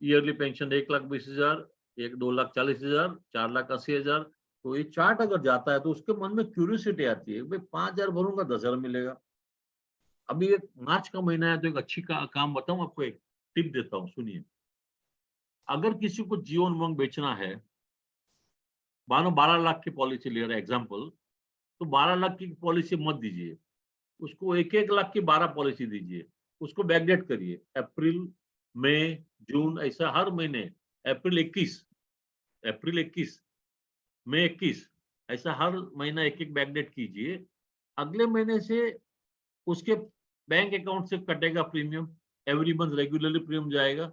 ईयरली पेंशन 1,20,000, एक 2,40,000, 4,80,000। तो ये चार्ट अगर जाता है तो उसके मन में क्यूरियोसिटी आती है, भाई 5,000 भरूंगा 10,000 मिलेगा। अभी एक मार्च का महीना है तो एक अच्छी काम बताऊं आपको, एक टिप देता हूँ, सुनिए। अगर किसी को जीवन उमंग बेचना है, मानो 12 लाख की पॉलिसी ले रहा है एग्जाम्पल, तो 12 लाख की पॉलिसी मत दीजिए, उसको 1-1 लाख की 12 पॉलिसी दीजिए। उसको बैकडेट करिए, अप्रैल, मई, जून, ऐसा हर महीने। अप्रैल 21, अप्रैल 21, मई 21, ऐसा हर महीना एक एक बैकडेट कीजिए। अगले महीने से उसके बैंक अकाउंट से कटेगा premium, every month regularly premium जाएगा।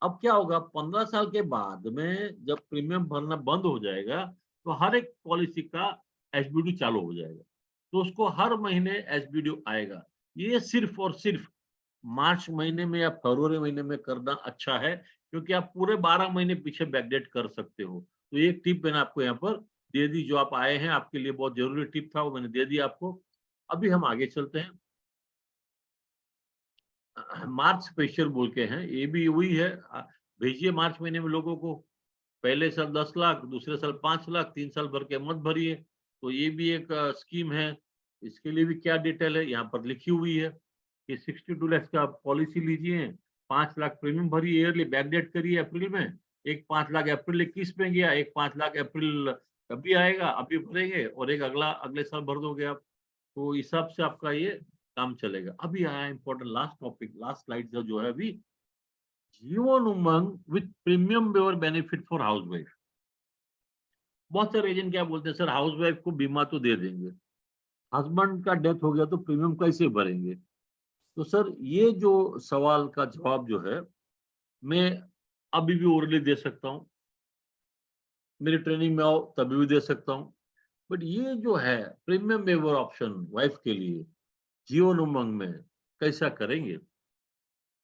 अब क्या होगा, 15 साल के बाद में जब प्रीमियम भरना बंद हो जाएगा तो हर एक पॉलिसी का एसबीडी चालू हो जाएगा, तो उसको हर महीने एसबीडी आएगा। ये सिर्फ और सिर्फ मार्च महीने में या फरवरी महीने में करना अच्छा है, क्योंकि आप पूरे 12 महीने पीछे बैकडेट कर सकते हो। तो ये टिप मैंने आपको यहाँ पर दे दी, जो आप आए हैं आपके लिए बहुत जरूरी टिप था, वो मैंने दे दिया आपको। अभी हम आगे चलते हैं। मार्च स्पेशल बोल के हैं, ये भी वही है। भेजिए मार्च महीने में लोगों को, पहले साल 10 लाख, दूसरे साल 5 लाख, 3 साल भर के मत भरिए। तो ये भी एक स्कीम है। इसके लिए भी क्या डिटेल है यहाँ पर लिखी हुई है कि 62 लाख का पॉलिसी लीजिए, 5 लाख प्रीमियम भरिए, ईयरली बैकडेट करिए अप्रैल में। एक 5 लाख अप्रैल 21 में गया, एक 5 लाख अप्रैल अभी आएगा, अभी भरेंगे, और एक अगले साल भर दोगे आप। तो इस हिसाब से आपका ये काम चलेगा। अभी आया important last topic, last slide जो है अभी, Jeevan Umang with premium waiver benefit for housewife. बहुत सारे एजेंट क्या बोलते हैं, सर हाउस वाइफ को बीमा तो दे देंगे, हस्बैंड का डेथ हो गया तो प्रीमियम कैसे भरेंगे? तो सर ये जो सवाल का जवाब जो है, मैं अभी भी ओरली दे सकता हूँ, मेरी ट्रेनिंग में आओ तभी भी दे सकता हूँ। बट ये जो है प्रीमियम वेवर ऑप्शन वाइफ के लिए जीवन उमंग में कैसा करेंगे,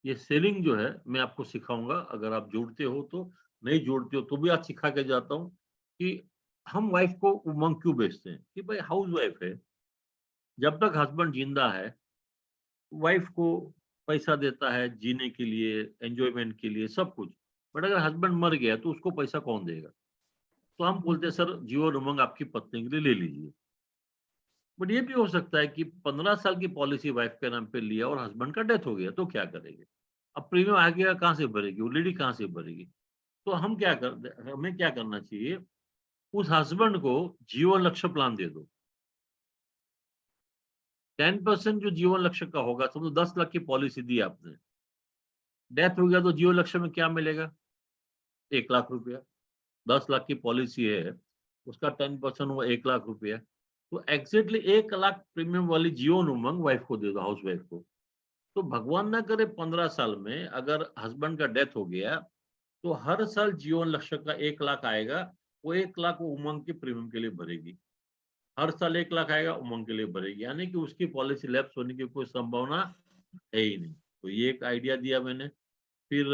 ये सेलिंग जो है मैं आपको सिखाऊंगा। अगर आप जुड़ते हो तो, नहीं जुड़ते हो तो भी आज सिखा के जाता हूँ कि हम वाइफ को उमंग क्यों बेचते हैं। कि भाई हाउस वाइफ है, जब तक हस्बैंड जिंदा है वाइफ को पैसा देता है जीने के लिए, एंजॉयमेंट के लिए, सब कुछ। बट अगर हस्बैंड मर गया तो उसको पैसा कौन देगा? तो हम बोलते हैं सर जीवन उमंग आपकी पत्नी के लिए ले लीजिए। बट ये भी हो सकता है कि 15 साल की पॉलिसी वाइफ के नाम पे लिया और हस्बैंड का डेथ हो गया, तो क्या करेंगे? अब प्रीमियम आ गया, कहाँ से भरेगी वो लेडी, कहाँ से भरेगी? तो हमें क्या करना चाहिए, उस हस्बैंड को जीवन लक्ष्य प्लान दे दो। 10% जो जीवन लक्ष्य का होगा, समझो 10 लाख की पॉलिसी दी आपने, डेथ हो गया तो जीवन लक्ष्य में क्या मिलेगा? 1 लाख रुपया। 10 लाख की पॉलिसी है, उसका 10% हुआ 1 लाख रुपया। तो एग्जैक्टली 1 लाख प्रीमियम वाली जीवन उमंग वाइफ को दे दो, हाउस वाइफ को। तो भगवान ना करे 15 साल में अगर हस्बैंड का डेथ हो गया तो हर साल जीवन लक्ष्य का 1 लाख आएगा, वो 1 लाख वो उमंग के प्रीमियम के लिए भरेगी। हर साल 1 लाख आएगा, उमंग के लिए भरेगी, यानी कि उसकी पॉलिसी लैप्स होने की कोई संभावना है ही नहीं। तो ये एक आइडिया दिया मैंने। फिर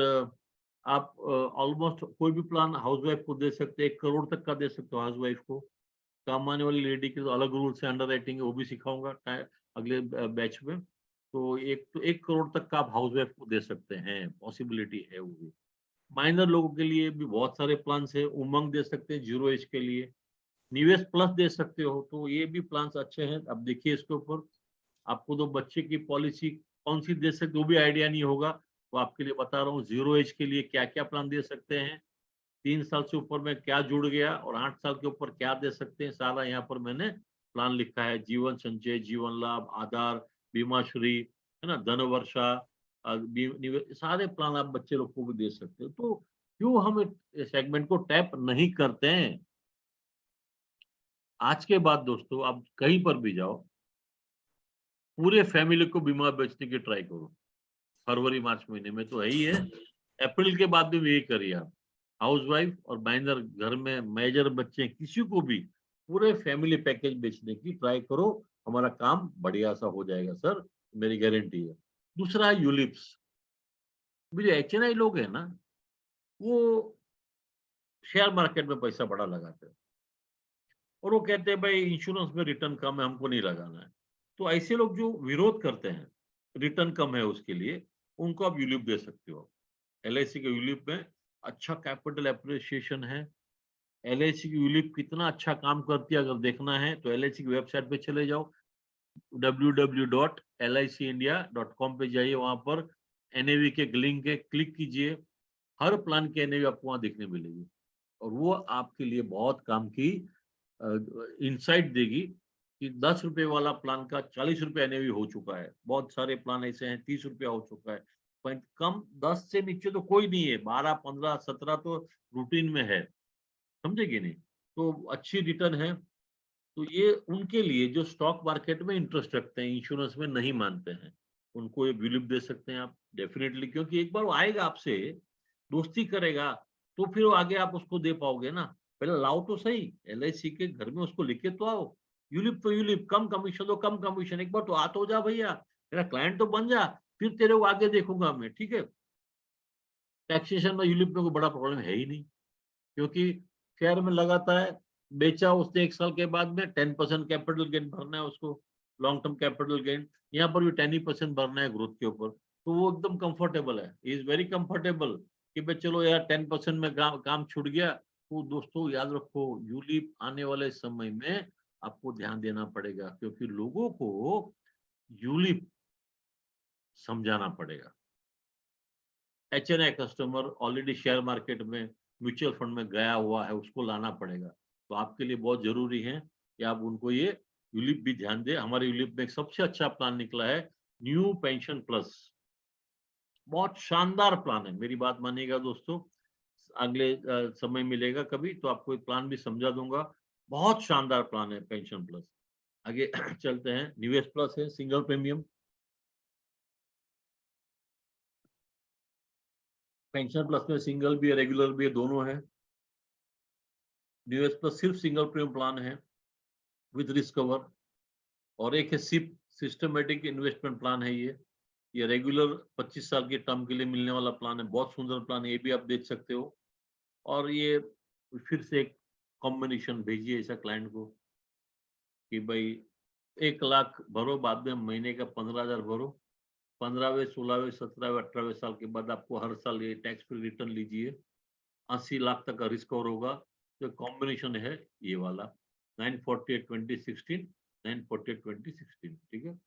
आप ऑलमोस्ट कोई भी प्लान हाउस वाइफ को दे सकते हैं, 1 करोड़ तक का दे सकते हो हाउस वाइफ को। काम आने वाली लेडी के तो अलग रूल्स है, अंडर राइटिंग है, वो भी सिखाऊंगा अगले बैच में। तो 1 करोड़ तक का आप हाउस वाइफ को दे सकते हैं, पॉसिबिलिटी है वो भी। माइनर लोगों के लिए भी बहुत सारे प्लान्स है, उमंग दे सकते हैं जीरो एज के लिए, निवेश प्लस दे सकते हो, तो ये भी प्लान्स अच्छे हैं। अब देखिए इसके ऊपर, आपको तो बच्चे की पॉलिसी कौन सी दे सकते वो भी आइडिया नहीं होगा, तो आपके लिए बता रहा हूँ जीरो एज के लिए क्या क्या प्लान दे सकते हैं, 3 साल से ऊपर में क्या जुड़ गया, और 8 साल के ऊपर क्या दे सकते हैं, सारा यहाँ पर मैंने प्लान लिखा है। जीवन संचय, जीवन लाभ, आधार, बीमा श्री, है ना, धन वर्षा, सारे प्लान आप बच्चे लोग को भी दे सकते हो। तो क्यों हम इस सेगमेंट को टैप नहीं करते हैं? आज के बाद दोस्तों आप कहीं पर भी जाओ, पूरे फैमिली को बीमा बेचने की ट्राई करो। फरवरी मार्च महीने में तो है ही है, अप्रैल के बाद भी यही करिए आप। हाउसवाइफ और माइनर घर में मेजर बच्चे किसी को भी पूरे फैमिली पैकेज बेचने की ट्राई करो, हमारा काम बढ़िया सा हो जाएगा सर, मेरी गारंटी है। दूसरा है यूलिप्स। जो एचएनआई लोग हैं ना, वो शेयर मार्केट में पैसा बड़ा लगाते हैं और वो कहते हैं भाई इंश्योरेंस में रिटर्न कम है, हमको नहीं लगाना है। तो ऐसे लोग जो विरोध करते हैं, रिटर्न कम है उसके लिए, उनको आप यूलिप दे सकते हो। एलआईसी के यूलिप में अच्छा कैपिटल एप्रिसिएशन है। एलआईसी की यूलिप कितना अच्छा काम करती है अगर देखना है तो एलआईसी की वेबसाइट पे चले जाओ, www.liceindia.com पे जाइए, वहां पर एनएवी के लिंक है, क्लिक कीजिए, हर प्लान की एनएवी आपको वहां देखने मिलेगी और वो आपके लिए बहुत काम की इंसाइट देगी कि 10 रुपए वाला प्लान का 40 रुपए एनएवी हो चुका है। बहुत सारे प्लान ऐसे हैं 30 रुपया हो चुका है, पर कम 10 से नीचे तो कोई नहीं है, 12 15 17 तो रूटीन में है, समझे कि नहीं? तो अच्छी रिटर्न है। तो ये उनके लिए जो स्टॉक मार्केट में इंटरेस्ट रखते हैं, इंश्योरेंस में नहीं मानते हैं, उनको ये बिलीव दे सकते हैं आप डेफिनेटली, क्योंकि एक बार वो आएगा आपसे, दोस्ती करेगा, तो फिर वो आगे आप उसको दे पाओगे ना। पहले लाओ तो सही, एलआईसी के घर में उसको लिखे तो आओ, यूलिप तो यूलिप, कम कमीशन दो कम कमीशन, एक बार तो आ तो जा भैया, मेरा क्लाइंट तो बन जा, फिर तेरे को आगे देखूंगा मैं, ठीक है? टैक्सेशन में यूलिप में कोई बड़ा प्रॉब्लम है ही नहीं, क्योंकि शेयर में लगाता है, बेचा उसने 1 साल के बाद में 10% कैपिटल गेन भरना है उसको, लॉन्ग टर्म कैपिटल गेन, यहाँ पर भी 10% भरना है ग्रोथ के ऊपर, तो वो एकदम कंफर्टेबल है, इज वेरी कंफर्टेबल कि भाई चलो यार 10% में काम छूट गया। तो दोस्तों याद रखो, यूलिप आने वाले समय में आपको ध्यान देना पड़ेगा, क्योंकि लोगों को यूलिप समझाना पड़ेगा। HNI customer already share market में म्यूचुअल फंड में गया हुआ है, उसको लाना पड़ेगा। तो आपके लिए बहुत जरूरी है कि आप उनको ये यूलिप भी ध्यान दें। हमारे यूलिप में एक सबसे अच्छा प्लान निकला है, न्यू पेंशन प्लस। बहुत शानदार प्लान है, मेरी बात मानिएगा दोस्तों, अगले समय मिलेगा कभी तो आपको एक प्लान भी समझा दूंगा। बहुत शानदार प्लान है पेंशन प्लस। आगे चलते हैं, निवेश प्लस है सिंगल प्रीमियम। पेंशन प्लस में सिंगल भी है, रेगुलर भी है, दोनों है। निवेश प्लस सिर्फ सिंगल प्रीमियम प्लान है विद रिस्क कवर, और एक है सिप, सिस्टमेटिक इन्वेस्टमेंट प्लान है ये रेगुलर 25 साल के टर्म के लिए मिलने वाला प्लान है, बहुत सुंदर प्लान है, ये भी आप देख सकते हो। और ये फिर से एक कॉम्बिनेशन भेजिए ऐसा क्लाइंट को कि भाई 1 लाख भरो, बाद में महीने का 15,000 भरो, 15वें 16वें 17वें 18वें साल के बाद आपको हर साल ये टैक्स फ्री रिटर्न लीजिए, 80 लाख तक का रिस्क कवर होगा। तो कॉम्बिनेशन है ये वाला, 948-2016, 948-2016, ठीक है।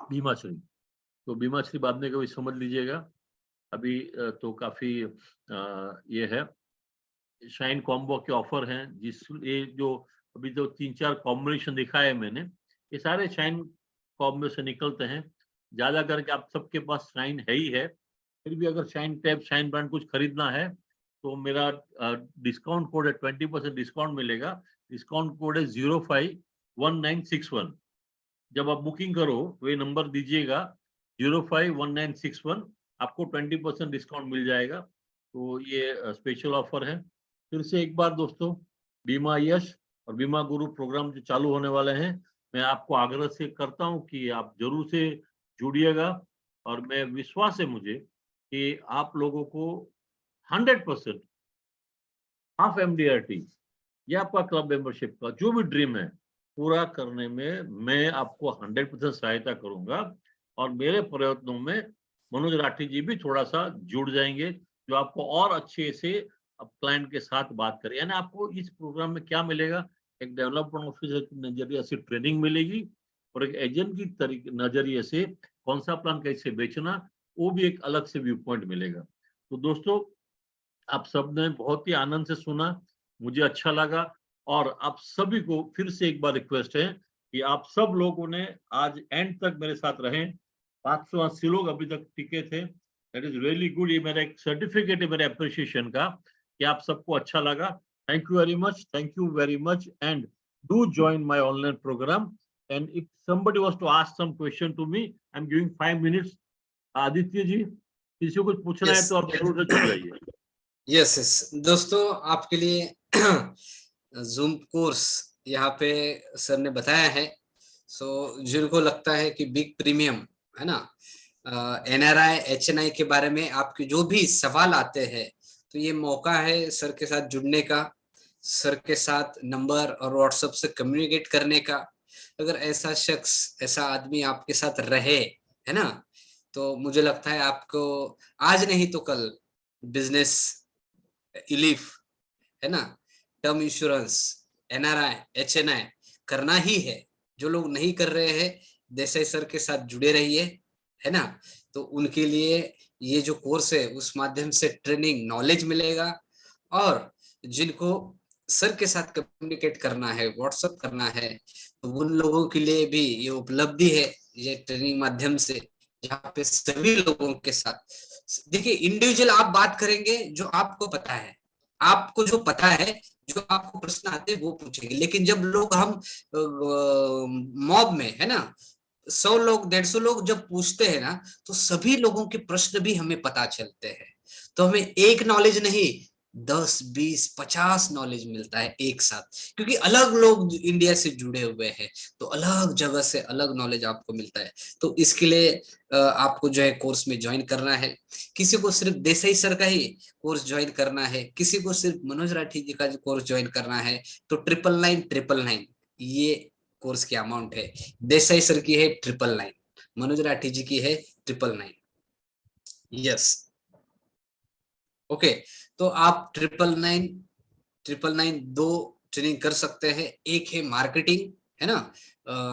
बीमाश्री, तो बीमाश्री बाद में कभी समझ लीजिएगा, अभी तो काफी ये है, शाइन कॉम्बो के ऑफर हैं, जिस ये जो अभी जो 3-4 कॉम्बिनेशन दिखाए मैंने, ये सारे शाइन कॉम्बो से निकलते हैं। ज्यादा करके आप सबके पास शाइन है ही है, फिर भी अगर शाइन टैब शाइन ब्रांड कुछ खरीदना है तो मेरा डिस्काउंट कोड है, 20% डिस्काउंट मिलेगा। डिस्काउंट कोड है 051961। जब आप बुकिंग करो तो ये नंबर दीजिएगा 051961, आपको 20% डिस्काउंट मिल जाएगा। तो ये स्पेशल ऑफर है। फिर से एक बार दोस्तों, बीमा यश और बीमा गुरु प्रोग्राम जो चालू होने वाले हैं, मैं आपको आग्रह से करता हूं कि आप जरूर से जुड़िएगा, और मैं विश्वास है मुझे कि आप लोगों को 100% हाफ एमडीआरटी या आपका क्लब मेंबरशिप का जो भी ड्रीम है पूरा करने में मैं आपको 100% सहायता करूंगा। और मेरे प्रयत्नों में मनोज राठी जी भी थोड़ा सा जुड़ जाएंगे, जो आपको और अच्छे से क्लाइंट के साथ बात करें। यानी आपको इस प्रोग्राम में क्या मिलेगा, एक डेवलपमेंट ऑफिसर के नजरिए से ट्रेनिंग मिलेगी, और एक एजेंट की तरीके नजरिए से कौन सा प्लान कैसे बेचना, वो भी एक अलग से व्यू पॉइंट मिलेगा। तो दोस्तों, आप सबने बहुत ही आनंद से सुना, मुझे अच्छा लगा, और आप सभी को फिर से एक बार रिक्वेस्ट है कि आप सब लोगों ने आज एंड तक मेरे साथ रहे। 580 लोग अभी तक टिके थे। That is really good. ये मेरा एक सर्टिफिकेट है मेरे अप्रिशिएशन का कि आप सबको अच्छा लगा। Thank you very much, thank you very much, and do join my online programme. And if somebody was to ask some question to me, I'm giving 5 minutes. Aditya ji, किसी को कुछ पूछना है तो आप जरूर से चल जाइए।
यस यस दोस्तों, आपके लिए जूम कोर्स यहाँ पे सर ने बताया है। सो जिनको लगता है कि बिग प्रीमियम है ना, एनआरआई एचएनआई के बारे में आपके जो भी सवाल आते हैं, तो ये मौका है सर के साथ जुड़ने का, सर के साथ नंबर और व्हाट्सएप से कम्युनिकेट करने का। अगर ऐसा शख्स, ऐसा आदमी आपके साथ रहे, है ना, तो मुझे लगता है आपको आज नहीं तो कल बिजनेस इलीफ, है ना, टर्म इंश्योरेंस, एनआरआई एचएनआई करना ही है। जो लोग नहीं कर रहे हैं, देसाई सर के साथ जुड़े रहिए, है ना। तो उनके लिए ये जो कोर्स है उस माध्यम से ट्रेनिंग, नॉलेज मिलेगा। और जिनको सर के साथ कम्युनिकेट करना है, व्हाट्सएप करना है, तो उन लोगों के लिए भी ये उपलब्धि है, ये ट्रेनिंग माध्यम से, जहाँ पे सभी लोगों के साथ देखिए इंडिविजुअल आप बात करेंगे जो आपको पता है, आपको जो पता है, जो आपको प्रश्न आते हैं वो पूछेंगे। लेकिन जब लोग हम मॉब में, है ना, 100 लोग 150 लोग जब पूछते हैं ना, तो सभी लोगों के प्रश्न भी हमें पता चलते हैं। तो हमें एक नॉलेज नहीं, 10 20 50 नॉलेज मिलता है एक साथ, क्योंकि अलग लोग इंडिया से जुड़े हुए हैं, तो अलग जगह से अलग नॉलेज आपको मिलता है। तो इसके लिए आपको जो है कोर्स में ज्वाइन करना है। किसी को सिर्फ देसाई सर का ही कोर्स ज्वाइन करना है, किसी को सिर्फ मनोज राठी जी का कोर्स ज्वाइन करना है, तो 999 ये कोर्स की अमाउंट है। देसाई सर की है 999, मनोज राठी जी की है 999। Yes, okay. तो आप 999 दो ट्रेनिंग कर सकते हैं। एक है मार्केटिंग, है ना,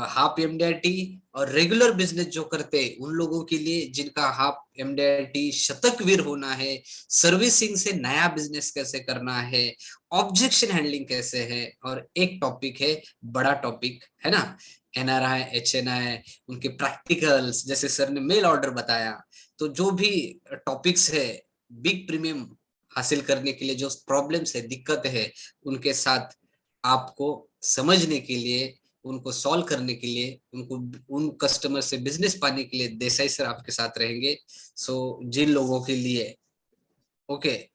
हाफ एमडीआईटी, और रेगुलर बिजनेस जो करते हैं उन लोगों के लिए जिनका हाफ एमडीआईटी शतकवीर होना है, सर्विसिंग से नया बिजनेस कैसे करना है, ऑब्जेक्शन हैंडलिंग कैसे है, और एक टॉपिक है, बड़ा टॉपिक, है ना, एनआरआई एचएनआई, उनके प्रैक्टिकल्स, जैसे सर ने मेल ऑर्डर बताया। तो जो भी टॉपिक्स है बिग प्रीमियम हासिल करने के लिए, जो प्रॉब्लम्स है, दिक्कत है, उनके साथ आपको समझने के लिए, उनको सॉल्व करने के लिए, उनको उन कस्टमर से बिजनेस पाने के लिए देसाई सर आपके साथ रहेंगे। सो जिन लोगों के लिए ओके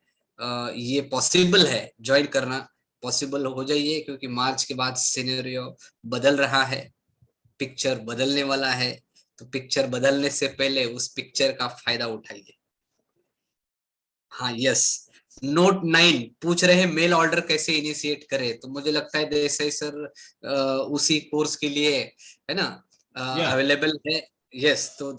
ये पॉसिबल है ज्वाइन करना, पॉसिबल हो जाइए, क्योंकि मार्च के बाद सिनेरियो बदल रहा है, पिक्चर बदलने वाला है। तो पिक्चर बदलने से पहले उस पिक्चर का फायदा उठाइए। हाँ यस, नोट 9 पूछ रहे हैं मेल ऑर्डर कैसे इनिशिएट करे, तो मुझे लगता है देसाई सर उसी कोर्स के लिए, है ना, अवेलेबल है। यस, तो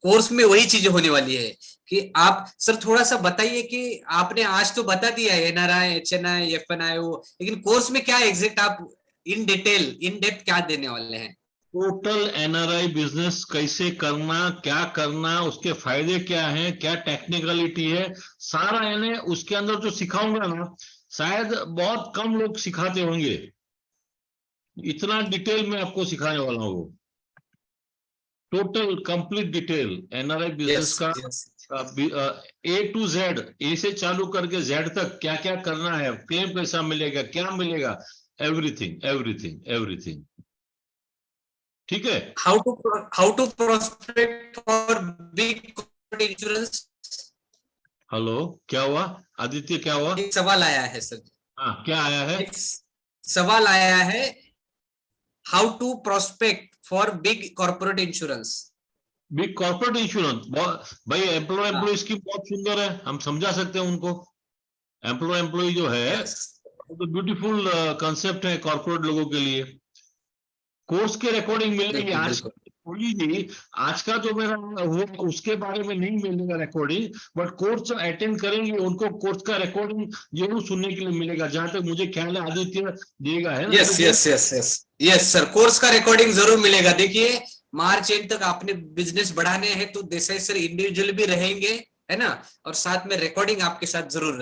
कोर्स में वही चीजें होने वाली है कि आप सर थोड़ा सा बताइए कि आपने आज तो बता दिया एनआरआई एचएनआई एफएनआई वो, लेकिन कोर्स में क्या एग्जैक्ट आप इन डिटेल इन डेप्थ क्या देने वाले हैं?
टोटल एनआरआई बिजनेस कैसे करना, क्या करना, उसके फायदे क्या हैं, क्या टेक्निकलिटी है, सारा यानी उसके अंदर जो सिखाऊंगा ना, शायद बहुत कम लोग सिखाते होंगे। इतना डिटेल में आपको सिखाने वाला हूँ। Total complete detail NRI business का, ए टू जेड, ए से चालू करके जेड तक क्या क्या करना है, क्लेम कैसा मिलेगा, क्या मिलेगा, एवरीथिंग एवरीथिंग एवरीथिंग। ठीक है।
How to prospect for big insurance.
Hello, क्या हुआ आदित्य, क्या हुआ?
एक सवाल आया है सर।
हाँ, क्या आया है?
एक सवाल आया है, how to prospect for big corporate insurance.
Big corporate insurance, भाई एम्प्लॉय स्कीम बहुत सुंदर है, हम समझा सकते हैं उनको। एम्प्लॉय जो है तो ब्यूटीफुल कंसेप्ट है कॉर्पोरेट लोगों के लिए। कोर्स के रिकॉर्डिंग मिलेगी आज जी, आज का जो मेरा हुआ उसके बारे में नहीं मिलेगा रिकॉर्डिंग, बट कोर्स जो अटेंड करेंगे उनको कोर्स का रिकॉर्डिंग जरूर सुनने के लिए मिलेगा, जहां तक मुझे ख्याल है आदित्य देगा, है ना?
Yes yes yes yes yes sir, course का रिकॉर्डिंग जरूर मिलेगा। देखिए मार्च एंड तक आपने बिजनेस बढ़ाने हैं, तो देसाई सर इंडिविजुअल भी रहेंगे, है ना, और साथ में रिकॉर्डिंग आपके साथ जरूर रहेगी।